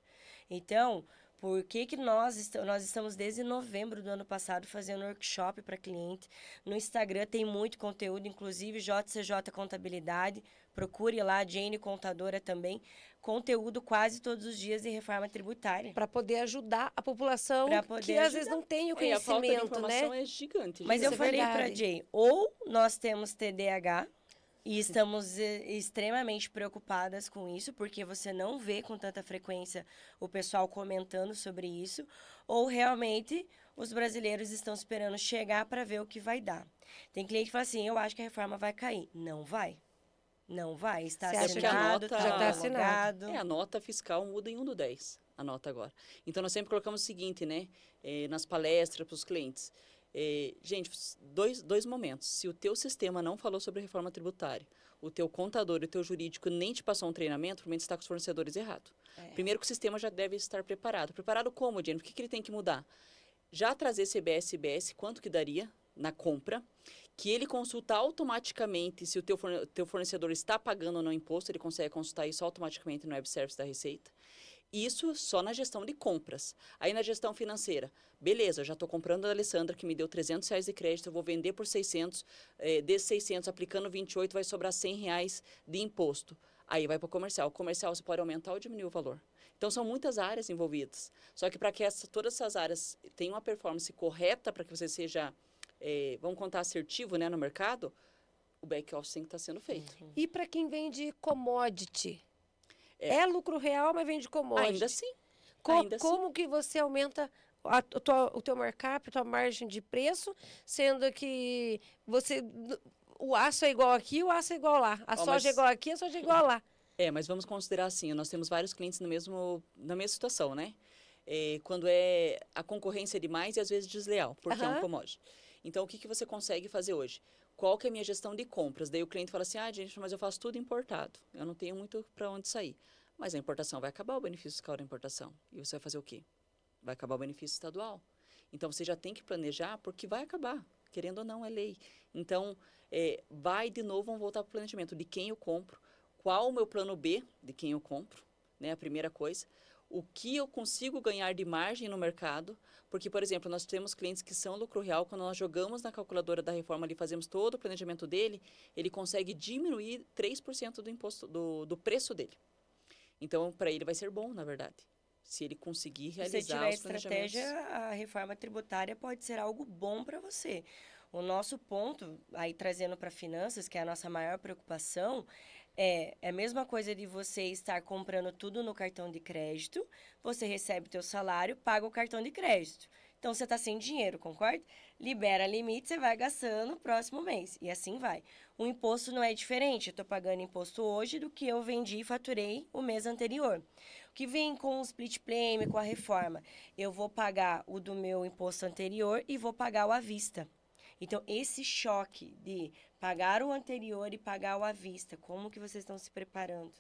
Então, por que nós estamos desde novembro do ano passado fazendo workshop para cliente? No Instagram tem muito conteúdo, inclusive JCJ Contabilidade. Procure lá, Jane Contadora também. Conteúdo quase todos os dias de reforma tributária. Para poder ajudar a população Pra poder que às ajudar. vezes não tem o E a falta de conhecimento, informação né? é gigante. Mas gente. eu Isso é falei para verdade. Jay, ou nós temos TDAH, E estamos extremamente preocupadas com isso, porque você não vê com tanta frequência o pessoal comentando sobre isso, ou realmente os brasileiros estão esperando chegar para ver o que vai dar. Tem cliente que fala assim, eu acho que a reforma vai cair. Não vai. Não vai. Está Você acha que a assinado, nota- está Já tá assinado. homologado. A nota fiscal muda em 1/10, a nota agora. Então, nós sempre colocamos o seguinte, né? Nas palestras para os clientes. Gente, dois momentos. Se o teu sistema não falou sobre reforma tributária, o teu contador e o teu jurídico nem te passou um treinamento, provavelmente está com os fornecedores errados. Primeiro que o sistema já deve estar preparado. Preparado como, Jenny? O que ele tem que mudar? Já trazer CBS e IBS, quanto que daria na compra, que ele consulta automaticamente se o teu fornecedor está pagando ou não imposto, ele consegue consultar isso automaticamente no web service da Receita. Isso só na gestão de compras. Aí na gestão financeira, beleza, já estou comprando da Alessandra, que me deu R$300 de crédito, eu vou vender por 600, desses 600, aplicando 28, vai sobrar R$100 de imposto. Aí vai para o comercial. O comercial você pode aumentar ou diminuir o valor. Então, são muitas áreas envolvidas. Só que para que todas essas áreas tenham uma performance correta, para que você seja, vamos contar, assertivo, né, no mercado, o back-office tem que estar sendo feito. E para quem vende commodity? É lucro real, mas vende commodity. Ainda assim. Como que você aumenta o teu markup, a tua margem de preço, sendo que o aço é igual aqui, o aço é igual lá. A soja é igual aqui, a soja é igual lá. Mas vamos considerar assim, nós temos vários clientes na mesma situação, né? Quando a concorrência é demais e às vezes desleal, porque é um commodity. Então, o que você consegue fazer hoje? Qual que é a minha gestão de compras? Daí o cliente fala assim, gente, mas eu faço tudo importado. Eu não tenho muito para onde sair. Mas a importação vai acabar o benefício fiscal da importação. E você vai fazer o quê? Vai acabar o benefício estadual. Então, você já tem que planejar, porque vai acabar. Querendo ou não, é lei. Então, de novo, vamos voltar para o planejamento. De quem eu compro, qual o meu plano B de quem eu compro, né? A primeira coisa. O que eu consigo ganhar de margem no mercado. Porque, por exemplo, nós temos clientes que são lucro real, quando nós jogamos na calculadora da reforma ali, fazemos todo o planejamento dele, ele consegue diminuir 3% do imposto, do preço dele. Então, para ele vai ser bom, na verdade. Se ele conseguir realizar os planejamentos. Se tiver estratégia, a reforma tributária pode ser algo bom para você. O nosso ponto, aí trazendo para finanças, que é a nossa maior preocupação, é a mesma coisa de você estar comprando tudo no cartão de crédito, você recebe o teu salário, paga o cartão de crédito. Então, você está sem dinheiro, concorda? Libera limite, você vai gastando no próximo mês. E assim vai. O imposto não é diferente. Eu estou pagando imposto hoje do que eu vendi e faturei o mês anterior. O que vem com o split claim, com a reforma? Eu vou pagar o do meu imposto anterior e vou pagar o à vista. Então, esse choque de pagar o anterior e pagar o à vista, como que vocês estão se preparando?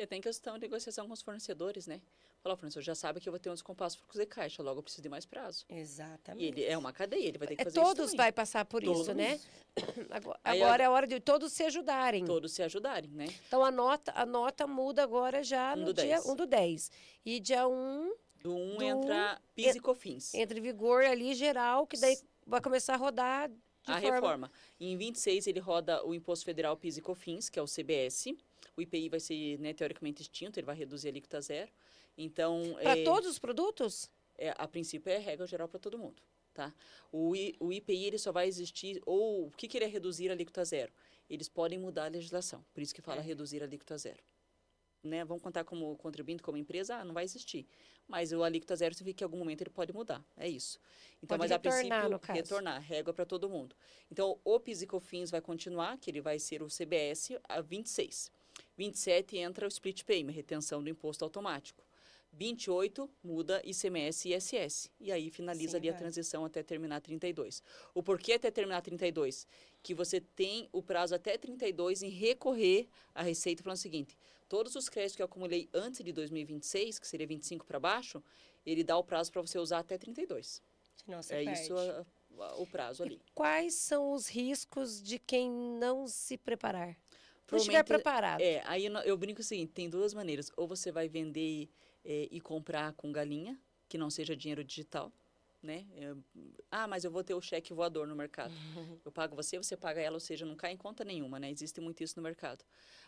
Tem questão de negociação com os fornecedores, né? Falar, o fornecedor já sabe que eu vou ter um descompasso por causa de caixa, logo eu preciso de mais prazo. Exatamente. E ele é uma cadeia, ele vai ter que fazer isso Todos também. vai passar por Todos. isso, né? Agora é a hora de todos se ajudarem. Todos se ajudarem, né? Então, a nota muda agora já no dia 1/10. E dia 1... Do 1 entra PIS e COFINS. Entra em vigor ali geral, que daí vai começar a rodar reforma. Em 26, ele roda o Imposto Federal PIS e COFINS, que é o CBS. O IPI vai ser, né, teoricamente extinto, ele vai reduzir a alíquota a zero. Então, para todos os produtos? A princípio é regra geral para todo mundo, tá? O IPI ele só vai existir, ou o que ele é reduzir a alíquota a zero? Eles podem mudar a legislação, por isso que fala reduzir a alíquota a zero. Né? Vamos contar como contribuinte, como empresa, não vai existir. Mas o alíquota zero significa que em algum momento ele pode mudar, é isso. Então, pode mas a princípio, no caso. retornar, régua para todo mundo. Então, o PIS e COFINS vai continuar, que ele vai ser o CBS, a 26. 27 entra o split payment, retenção do imposto automático. 28 muda ICMS e ISS. E aí finaliza ali a transição até terminar 32. O porquê até terminar 32? Que você tem o prazo até 32 em recorrer à Receita falando o seguinte, todos os créditos que eu acumulei antes de 2026, que seria 25 para baixo, ele dá o prazo para você usar até 32. Nossa, isso o prazo ali. E quais são os riscos de quem não se preparar? Não estiver preparado. Aí eu brinco o seguinte, tem duas maneiras. Ou você vai vender e comprar com galinha, que não seja dinheiro digital, né? Mas eu vou ter o cheque voador no mercado. Eu pago você, você paga ela, ou seja, não cai em conta nenhuma, né? Existe muito isso no mercado.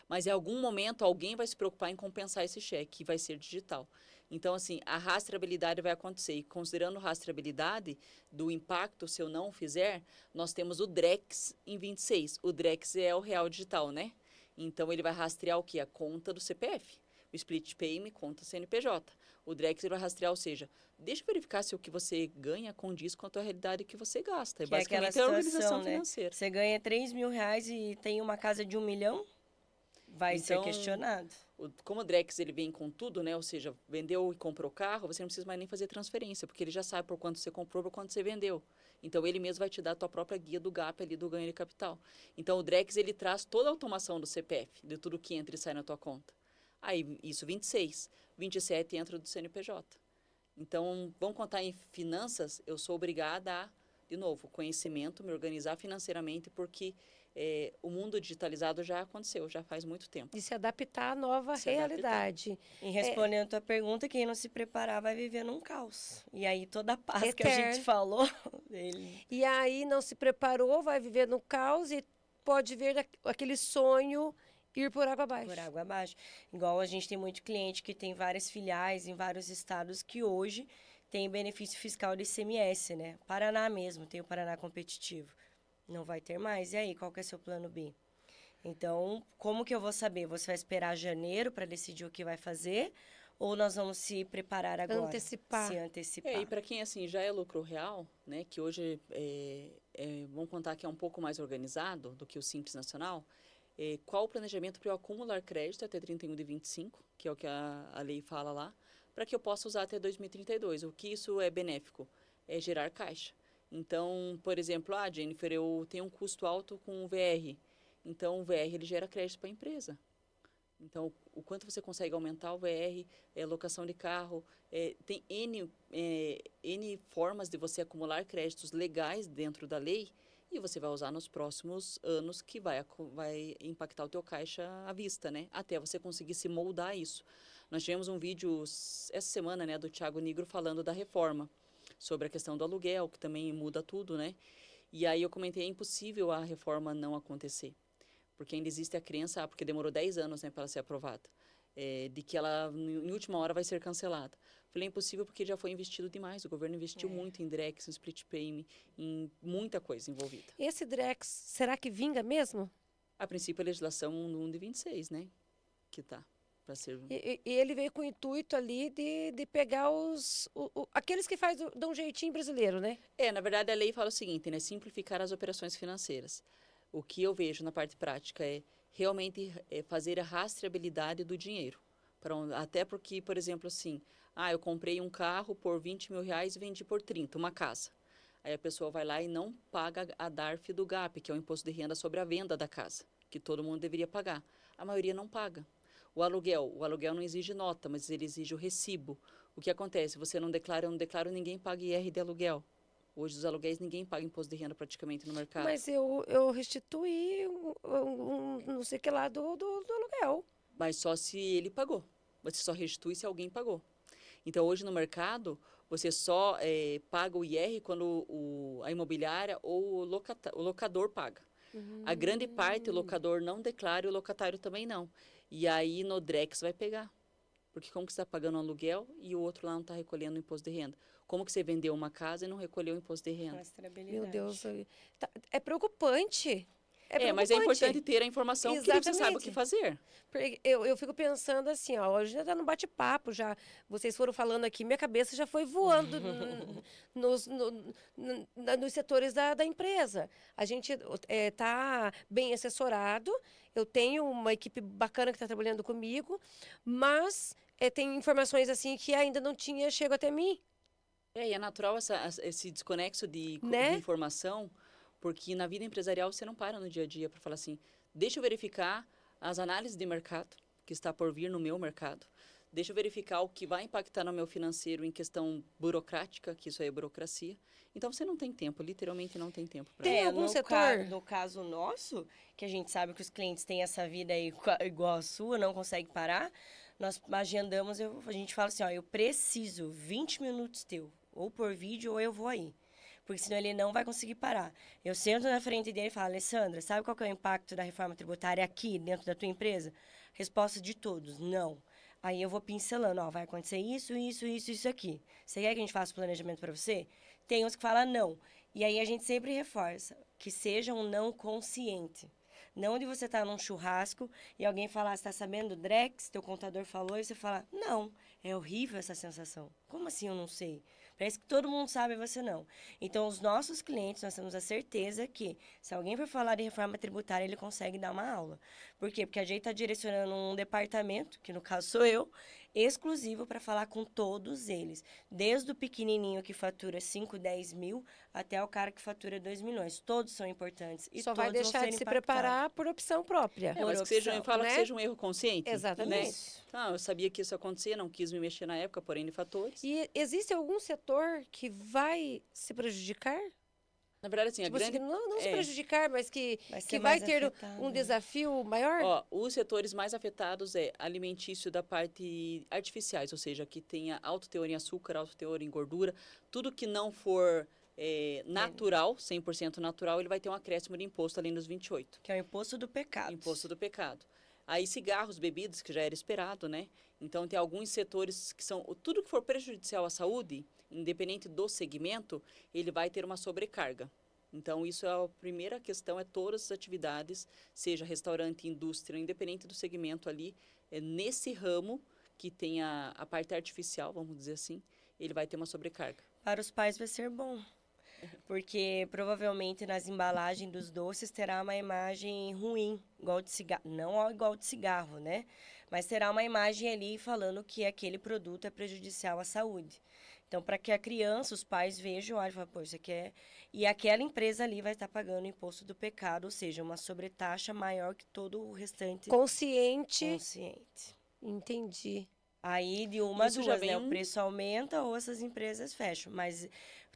Mas em algum momento alguém vai se preocupar em compensar esse cheque, que vai ser digital. Então, assim, a rastreabilidade vai acontecer. E considerando rastreabilidade do impacto, se eu não fizer, nós temos o DREX em 26. O DREX é o real digital, né? Então, ele vai rastrear o quê? A conta do CPF. O Split Payme, conta CNPJ. O Drex ele vai rastrear, ou seja, deixa eu verificar se o que você ganha condiz com a tua realidade que você gasta. É Que é aquela basicamente a organização situação, né? financeira. Você ganha 3 mil reais e tem uma casa de 1 milhão, vai ser Então, questionado. Como o Drex ele vem com tudo, né? Ou seja, vendeu e comprou carro, você não precisa mais nem fazer transferência, porque ele já sabe por quanto você comprou, por quanto você vendeu. Então, ele mesmo vai te dar a tua própria guia do GAP ali do ganho de capital. Então, o Drex ele traz toda a automação do CPF, de tudo que entra e sai na tua conta. Aí, isso 26. 27 entra do CNPJ. Então, vamos contar em finanças, eu sou obrigada a, de novo, conhecimento, me organizar financeiramente, porque o mundo digitalizado já aconteceu, já faz muito tempo. De se adaptar à nova Se adaptar. realidade. E respondendo a tua pergunta, quem não se preparar vai viver num caos. E aí toda a paz que a Eterno. gente falou, ele... E aí não se preparou, vai viver no caos e pode ver aquele sonho ir por água abaixo. Por água abaixo. Igual a gente tem muito cliente que tem várias filiais em vários estados que hoje tem benefício fiscal de ICMS, né? Paraná mesmo, tem o Paraná Competitivo. Não vai ter mais. E aí, qual que é seu plano B? Então, como que eu vou saber? Você vai esperar janeiro para decidir o que vai fazer? Ou nós vamos se preparar agora? Antecipar. Se antecipar. E para quem assim já é lucro real, né, que hoje vamos contar que é um pouco mais organizado do que o Simples Nacional, qual o planejamento para eu acumular crédito até 31 de 25, que é o que a lei fala lá, para que eu possa usar até 2032. O que isso é benéfico? É gerar caixa. Então, por exemplo, Jennifer, eu tenho um custo alto com o VR. Então, o VR ele gera crédito para a empresa. Então, o quanto você consegue aumentar o VR, locação de carro, tem N formas de você acumular créditos legais dentro da lei e você vai usar nos próximos anos que vai impactar o teu caixa à vista, né? Até você conseguir se moldar a isso. Nós tivemos um vídeo essa semana, né, do Thiago Nigro falando da reforma, sobre a questão do aluguel, que também muda tudo, né? E aí eu comentei, é impossível a reforma não acontecer. Porque ainda existe a crença, porque demorou 10 anos, né, para ela ser aprovada, de que ela, em última hora, vai ser cancelada. Falei, é impossível porque já foi investido demais. O governo investiu muito em Drex, em Split Payme, em muita coisa envolvida. Esse Drex, será que vinga mesmo? A princípio, a legislação 1 de 26, né, que tá para ser... E ele veio com o intuito ali de pegar aqueles que fazem de um jeitinho brasileiro, né? Na verdade, a lei fala o seguinte, né, simplificar as operações financeiras. O que eu vejo na parte prática é realmente fazer a rastreabilidade do dinheiro. Até porque, por exemplo, assim, eu comprei um carro por 20 mil reais e vendi por 30, uma casa. Aí a pessoa vai lá e não paga a DARF do GAP, que é o imposto de renda sobre a venda da casa, que todo mundo deveria pagar. A maioria não paga. O aluguel não exige nota, mas ele exige o recibo. O que acontece? Você não declara, ninguém paga IR de aluguel. Hoje, os aluguéis, ninguém paga imposto de renda praticamente no mercado. Mas eu restituí não sei o que lá do aluguel. Mas só se ele pagou. Você só restitui se alguém pagou. Então, hoje no mercado, você só paga o IR quando a imobiliária ou o locador paga. A grande parte, o locador não declara e o locatário também não. E aí, no Drex vai pegar. Porque como que você está pagando um aluguel e o outro lá não está recolhendo o imposto de renda? Como que você vendeu uma casa e não recolheu o imposto de renda? Meu Deus, é preocupante. Mas é importante ter a informação que você sabe o que fazer. Eu fico pensando assim, hoje já está no bate-papo, já vocês foram falando aqui, minha cabeça já foi voando nos setores da empresa. A gente está bem assessorado, eu tenho uma equipe bacana que está trabalhando comigo, mas tem informações assim que ainda não tinha chego até mim. E é natural esse desconexo de informação, porque na vida empresarial você não para no dia a dia para falar assim, deixa eu verificar as análises de mercado que está por vir no meu mercado. Deixa eu verificar o que vai impactar no meu financeiro em questão burocrática, que isso aí é burocracia. Então, você não tem tempo, literalmente não tem tempo. Tem algum setor? No caso nosso, que a gente sabe que os clientes têm essa vida aí igual a sua, não consegue parar, nós agendamos, a gente fala assim, eu preciso 20 minutos teu, ou por vídeo ou eu vou aí. Porque senão ele não vai conseguir parar. Eu sento na frente dele e falo, Alessandra, sabe qual que é o impacto da reforma tributária aqui, dentro da tua empresa? Resposta de todos, não. Aí eu vou pincelando, vai acontecer isso aqui. Você quer que a gente faça o planejamento para você? Tem uns que falam não. E aí a gente sempre reforça que seja um não consciente. Não de você estar num churrasco e alguém falar, você está sabendo, Drex, teu contador falou, e você fala, não, é horrível essa sensação. Como assim eu não sei? Parece que todo mundo sabe e você não. Então, os nossos clientes, nós temos a certeza que, se alguém for falar de reforma tributária, ele consegue dar uma aula. Por quê? Porque a gente está direcionando um departamento, que no caso sou eu, exclusivo para falar com todos eles. Desde o pequenininho que fatura 5, 10 mil, até o cara que fatura 2 milhões. Todos são importantes. E Só todos vai deixar vão de ser se impactados. preparar por opção própria. Mas que seja, fala né? que seja um erro consciente. Exatamente. Né? Então, eu sabia que isso acontecia, não quis me mexer na época, por N fatores. E existe algum setor que vai se prejudicar? Na verdade, assim, Tipo a grande... assim, não se prejudicar, mas que ser vai mais ter afetado, um né? desafio maior? Ó, os setores mais afetados é alimentício da parte artificiais, ou seja, que tenha alto teor em açúcar, alto teor em gordura, tudo que não for natural, 100% natural, ele vai ter um acréscimo de imposto além dos 28. Que é o imposto do pecado. Imposto do pecado. Aí cigarros, bebidas, que já era esperado, né? Então tem alguns setores que são, tudo que for prejudicial à saúde, independente do segmento, ele vai ter uma sobrecarga. Então, isso é a primeira questão, é todas as atividades, seja restaurante, indústria, independente do segmento ali, nesse ramo que tem a parte artificial, vamos dizer assim, ele vai ter uma sobrecarga. Para os pais vai ser bom, porque provavelmente nas embalagens dos doces terá uma imagem ruim, igual de cigarro, não igual de cigarro, né? Mas terá uma imagem ali falando que aquele produto é prejudicial à saúde. Então, para que a criança, os pais vejam, olha, pô, isso aqui é... E aquela empresa ali vai estar pagando o imposto do pecado, ou seja, uma sobretaxa maior que todo o restante. Consciente. Entendi. Aí, de uma a Isso já duas, vem né? O preço aumenta ou essas empresas fecham. Mas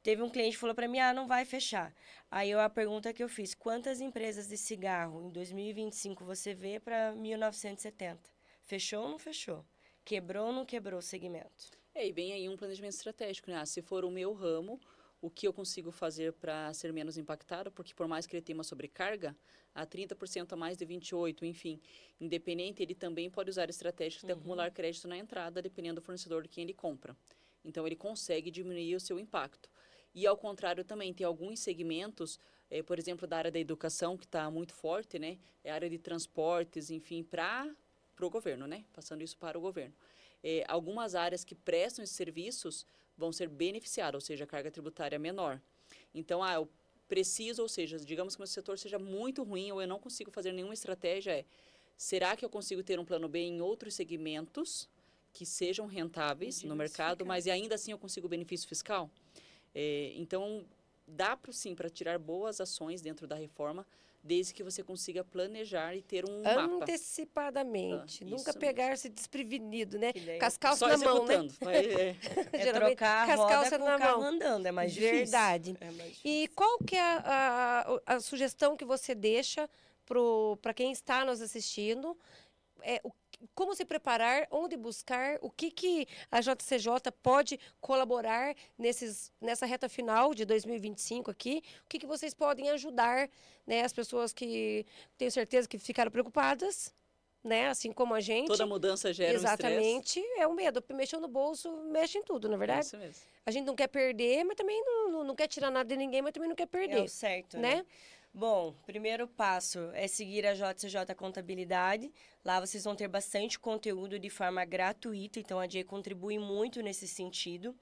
teve um cliente que falou para mim, não vai fechar. Aí, a pergunta que eu fiz, quantas empresas de cigarro em 2025 você vê para 1970? Fechou ou não fechou? Quebrou ou não quebrou o segmento? E vem aí um planejamento estratégico, né? Se for o meu ramo, o que eu consigo fazer para ser menos impactado, porque por mais que ele tenha uma sobrecarga, a 30% a mais de 28%, enfim, independente, ele também pode usar estratégias de acumular crédito na entrada, dependendo do fornecedor de quem ele compra. Então, ele consegue diminuir o seu impacto. E, ao contrário, também tem alguns segmentos, por exemplo, da área da educação, que está muito forte, né? É a área de transportes, enfim, para o governo, né? Passando isso para o governo. Algumas áreas que prestam esses serviços vão ser beneficiadas, ou seja, a carga tributária menor. Então, eu preciso, ou seja, digamos que o meu setor seja muito ruim ou eu não consigo fazer nenhuma estratégia, será que eu consigo ter um plano B em outros segmentos que sejam rentáveis no mercado, mas ainda assim eu consigo benefício fiscal? Então, dá sim para tirar boas ações dentro da reforma, desde que você consiga planejar e ter um mapa. Antecipadamente. Nunca isso pegar-se desprevenido, né? daí Com as calças Só na mão, né? executando. Geralmente, trocar com a as roda calças com na o carro mão. andando, é mais difícil. Verdade. É mais difícil. E qual que é a sugestão que você deixa para quem está nos assistindo? Como se preparar, onde buscar, o que a JCJ pode colaborar nessa reta final de 2025 aqui? O que vocês podem ajudar, né, as pessoas que tenho certeza que ficaram preocupadas, né, assim como a gente. Toda mudança gera Exatamente, é um medo. Mexeu no bolso, mexe em tudo, na um verdade. estresse. É isso mesmo. A gente não quer perder, mas também não quer tirar nada de ninguém, mas também não quer perder. É o certo, né? Bom, primeiro passo é seguir a JCJ Contabilidade. Lá vocês vão ter bastante conteúdo de forma gratuita, então a DIE contribui muito nesse sentido.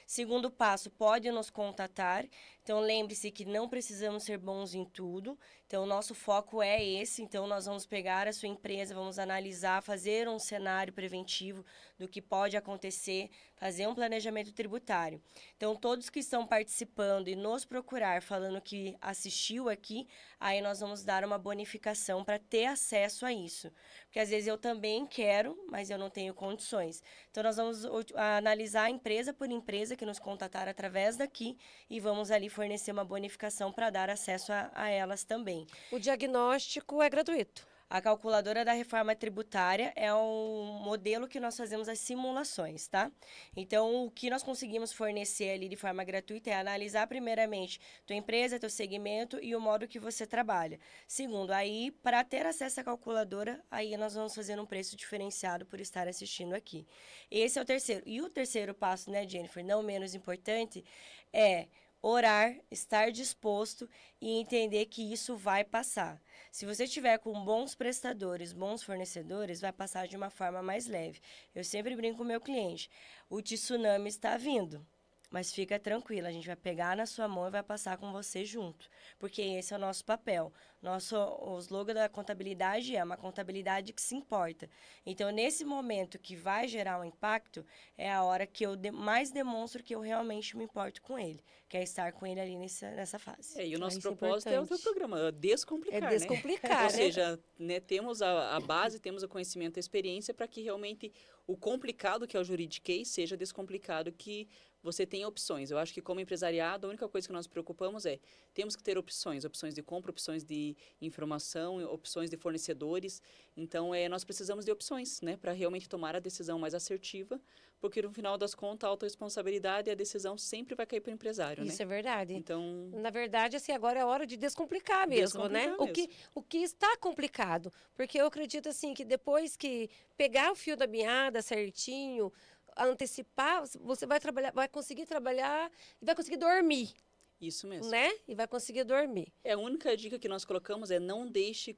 Segundo passo, pode nos contatar. Então, lembre-se que não precisamos ser bons em tudo. Então, o nosso foco é esse. Então, nós vamos pegar a sua empresa, vamos analisar, fazer um cenário preventivo do que pode acontecer, fazer um planejamento tributário. Então, todos que estão participando e nos procurar falando que assistiu aqui, aí nós vamos dar uma bonificação para ter acesso a isso. Porque, às vezes, eu também quero, mas eu não tenho condições. Então, nós vamos analisar empresa por empresa que nos contataram através daqui e vamos ali fornecer uma bonificação para dar acesso a elas também. O diagnóstico é gratuito. A calculadora da reforma tributária é um modelo que nós fazemos as simulações, tá? Então, o que nós conseguimos fornecer ali de forma gratuita é analisar primeiramente tua empresa, teu segmento e o modo que você trabalha. Segundo, aí, para ter acesso à calculadora, aí nós vamos fazer um preço diferenciado por estar assistindo aqui. Esse é o terceiro. E o terceiro passo, né, Jennifer, não menos importante, é orar, estar disposto e entender que isso vai passar. Se você tiver com bons prestadores, bons fornecedores, vai passar de uma forma mais leve. Eu sempre brinco com o meu cliente, o tsunami está vindo, mas fica tranquila, a gente vai pegar na sua mão e vai passar com você junto, porque esse é o nosso papel. O slogan da contabilidade é uma contabilidade que se importa. Então, nesse momento que vai gerar um impacto, é a hora que eu mais demonstro que eu realmente me importo com ele, que é estar com ele ali nessa fase. E o nosso Isso é propósito é o teu importante. programa, é descomplicar, É descomplicar, Ou né? seja, né, temos a base, temos o conhecimento, a experiência para que realmente o complicado, que é o juridiquês, seja descomplicado, que você tenha opções. Eu acho que como empresariado, a única coisa que nós nos preocupamos é, temos que ter opções de compra, opções de informação, opções de fornecedores. Então, nós precisamos de opções, né, para realmente tomar a decisão mais assertiva, porque no final das contas, a autorresponsabilidade e a decisão sempre vai cair para o empresário, Isso né? é verdade. Então, Na verdade, assim, agora é hora de descomplicar mesmo, né? Descomplicar O que está complicado. Porque eu acredito, assim, que depois que pegar o fio da meada certinho, antecipar, você vai trabalhar, vai conseguir trabalhar e vai conseguir dormir, isso mesmo. né? E vai conseguir dormir. A única dica que nós colocamos é não deixe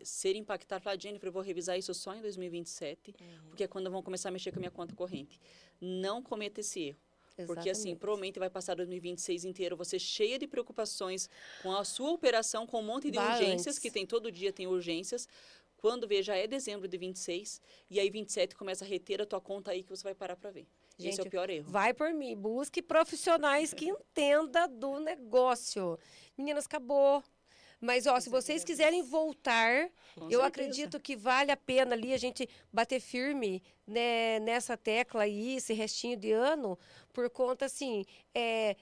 ser impactado. Falar, Jennifer, eu vou revisar isso só em 2027, porque é quando vão começar a mexer com a minha conta corrente. Não cometa esse erro. Porque, assim, Exatamente. provavelmente vai passar 2026 inteiro, você cheia de preocupações com a sua operação, com um monte de Vá urgências, antes. que tem todo dia, tem urgências. Quando vê, já é dezembro de 26, e aí 27 começa a reter a tua conta aí que você vai parar para ver. Esse é Gente, o pior erro. vai por mim, busque profissionais que entendam do negócio. Meninas, acabou. Mas, ó, se vocês quiserem voltar, Com eu certeza. acredito que vale a pena ali a gente bater firme, né, nessa tecla aí, esse restinho de ano, por conta, assim,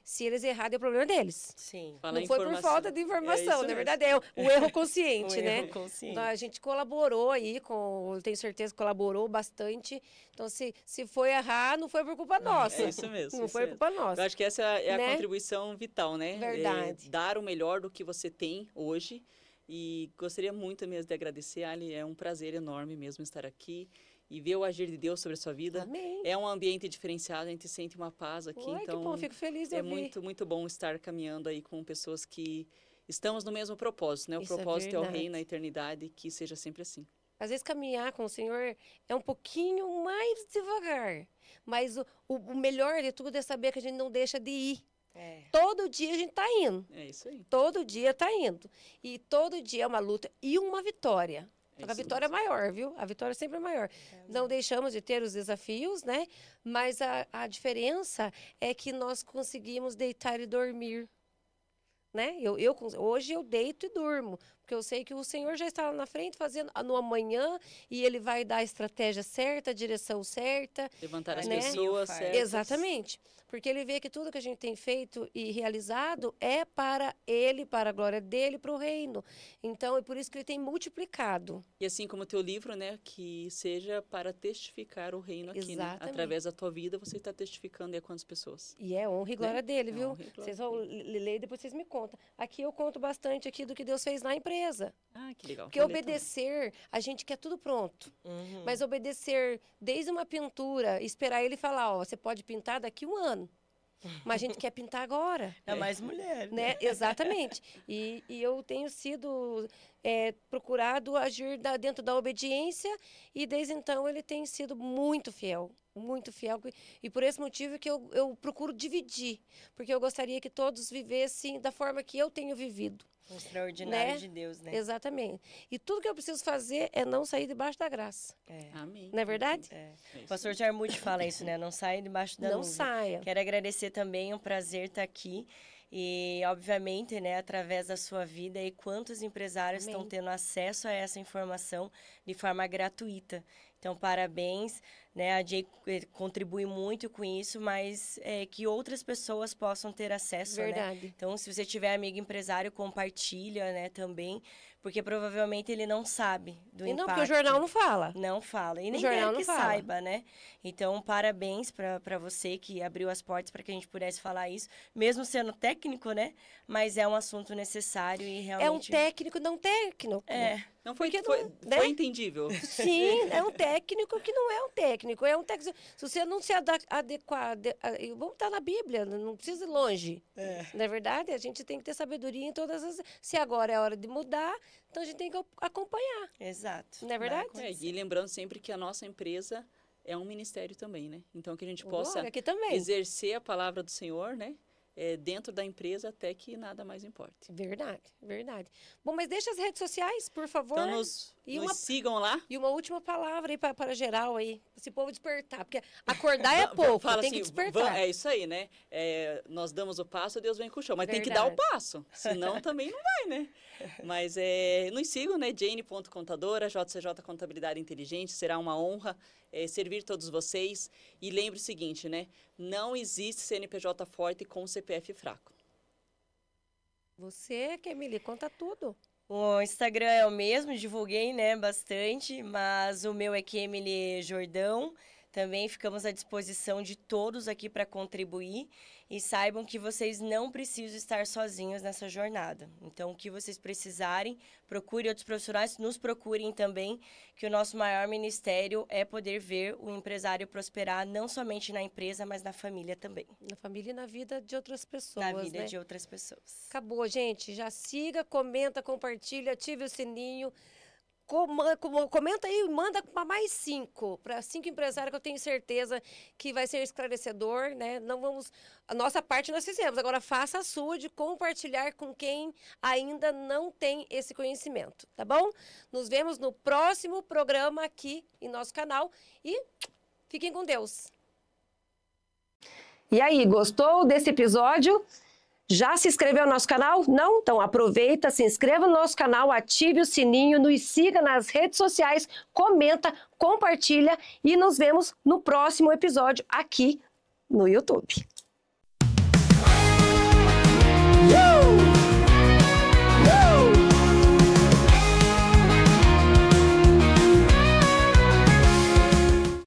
se eles errarem, é problema deles. Sim. Falar Não foi por informação. falta de informação, isso na mesmo. verdade é o erro consciente, O né? erro consciente. Então, a gente colaborou aí, eu tenho certeza que colaborou bastante. Então, se foi errar, não foi por culpa nossa. É isso mesmo. Não isso foi mesmo. culpa nossa. Eu acho que essa é a Né? contribuição vital, né? Verdade. Dar o melhor do que você tem hoje. E gostaria muito mesmo de agradecer, Ali. É um prazer enorme mesmo estar aqui e ver o agir de Deus sobre a sua vida. Amém. É um ambiente diferenciado, a gente sente uma paz aqui. Ai, então, que bom, fico feliz de é ouvir. muito, muito bom estar caminhando aí com pessoas que estamos no mesmo propósito, né? O Isso é propósito é o verdade. reino, a eternidade, que seja sempre assim. Às vezes caminhar com o Senhor é um pouquinho mais devagar. Mas o melhor de tudo é saber que a gente não deixa de ir. Todo dia a gente está indo. É isso aí. Todo dia está indo. E todo dia é uma luta e uma vitória. Só que a isso vitória é maior, viu? A vitória sempre é maior. Não deixamos de ter os desafios, né? Mas a diferença é que nós conseguimos deitar e dormir. Né? Hoje eu deito e durmo, porque eu sei que o Senhor já está lá na frente fazendo no amanhã e Ele vai dar a estratégia certa, a direção certa. Levantar as Né? pessoas certas. Exatamente. Porque Ele vê que tudo que a gente tem feito e realizado é para Ele, para a glória dEle, para o reino. Então, é por isso que Ele tem multiplicado. E assim como o teu livro, né, que seja para testificar o reino aqui, né? Exatamente. Através da tua vida, você está testificando aí a quantas pessoas. E é honra e glória dele, É viu? honra e glória Vocês vão ler e depois vocês me contam. Aqui eu conto bastante aqui do que Deus fez na empresa. Ah, que legal. Porque Vou ler obedecer, a gente quer tudo pronto. Uhum. Mas obedecer desde uma pintura, esperar ele falar, ó, você pode pintar daqui 1 ano. Mas a gente quer pintar agora. É mais mulher, Né? Exatamente. E eu tenho sido procurado agir dentro da obediência e desde então ele tem sido muito fiel. Muito fiel. E por esse motivo que eu procuro dividir. Porque eu gostaria que todos vivessem da forma que eu tenho vivido. O extraordinário Né? de Deus, né? Exatamente. E tudo que eu preciso fazer é não sair debaixo da graça. Amém. Não é verdade? É. É O isso. pastor Jarmuth fala isso, né? Não saia debaixo da Não nuvem. saia. Quero agradecer também, é um prazer estar aqui. E, obviamente, né, através da sua vida, e quantos empresários Amém. estão tendo acesso a essa informação de forma gratuita. Então, parabéns, né? A Jay contribui muito com isso, mas que outras pessoas possam ter acesso, né? Verdade. Então, se você tiver amigo empresário, compartilha, né, também, porque provavelmente ele não sabe do E não, impacto. porque o jornal não fala. Não fala. E nem jornal quer não que fala. saiba, né? Então, parabéns para você que abriu as portas para que a gente pudesse falar isso, mesmo sendo técnico, né? Mas é um assunto necessário e realmente... É um técnico, não técnico. É. Não foi, Porque foi, não, né? foi entendível. Sim, é um técnico que não é um técnico. É um técnico. Se você não se adequar, vamos estar na Bíblia, não precisa ir longe. Na verdade, a gente tem que ter sabedoria em todas as. Se agora é a hora de mudar, então a gente tem que acompanhar. Exato. Não é verdade? E lembrando sempre que a nossa empresa é um ministério também, né? Então, que a gente possa Glória, aqui também. exercer a palavra do Senhor, né? Dentro da empresa até que nada mais importe. Verdade, verdade. Bom, mas deixa as redes sociais, por favor. Então, nos E sigam lá. E uma última palavra aí para geral aí, para esse povo despertar, porque acordar é pouco, Fala tem assim, que despertar. é isso aí, né? Nós damos o passo, Deus vem com o chão. Mas tem que Verdade. dar o passo, senão também não vai, né? Mas nos sigam, né? Jane.contadora, JCJ Contabilidade Inteligente. Será uma honra servir todos vocês. E lembre o seguinte, né? Não existe CNPJ forte com CPF fraco. Você, Kemily, conta tudo. O Instagram é o mesmo, divulguei, né, bastante, mas o meu é Kemily Jordão. Também ficamos à disposição de todos aqui para contribuir e saibam que vocês não precisam estar sozinhos nessa jornada. Então, o que vocês precisarem, procure outros profissionais, nos procurem também, que o nosso maior ministério é poder ver o empresário prosperar não somente na empresa, mas na família também. Na família e na vida de outras pessoas, Na vida né? de outras pessoas. Acabou, gente. Já siga, comenta, compartilha, ative o sininho. Comenta aí, manda para mais 5, para 5 empresários que eu tenho certeza que vai ser esclarecedor, né? Não vamos, a nossa parte nós fizemos, agora faça a sua de compartilhar com quem ainda não tem esse conhecimento, tá bom? Nos vemos no próximo programa aqui em nosso canal e fiquem com Deus. E aí, gostou desse episódio? Já se inscreveu no nosso canal? Não? Então aproveita, se inscreva no nosso canal, ative o sininho, nos siga nas redes sociais, comenta, compartilha e nos vemos no próximo episódio aqui no YouTube.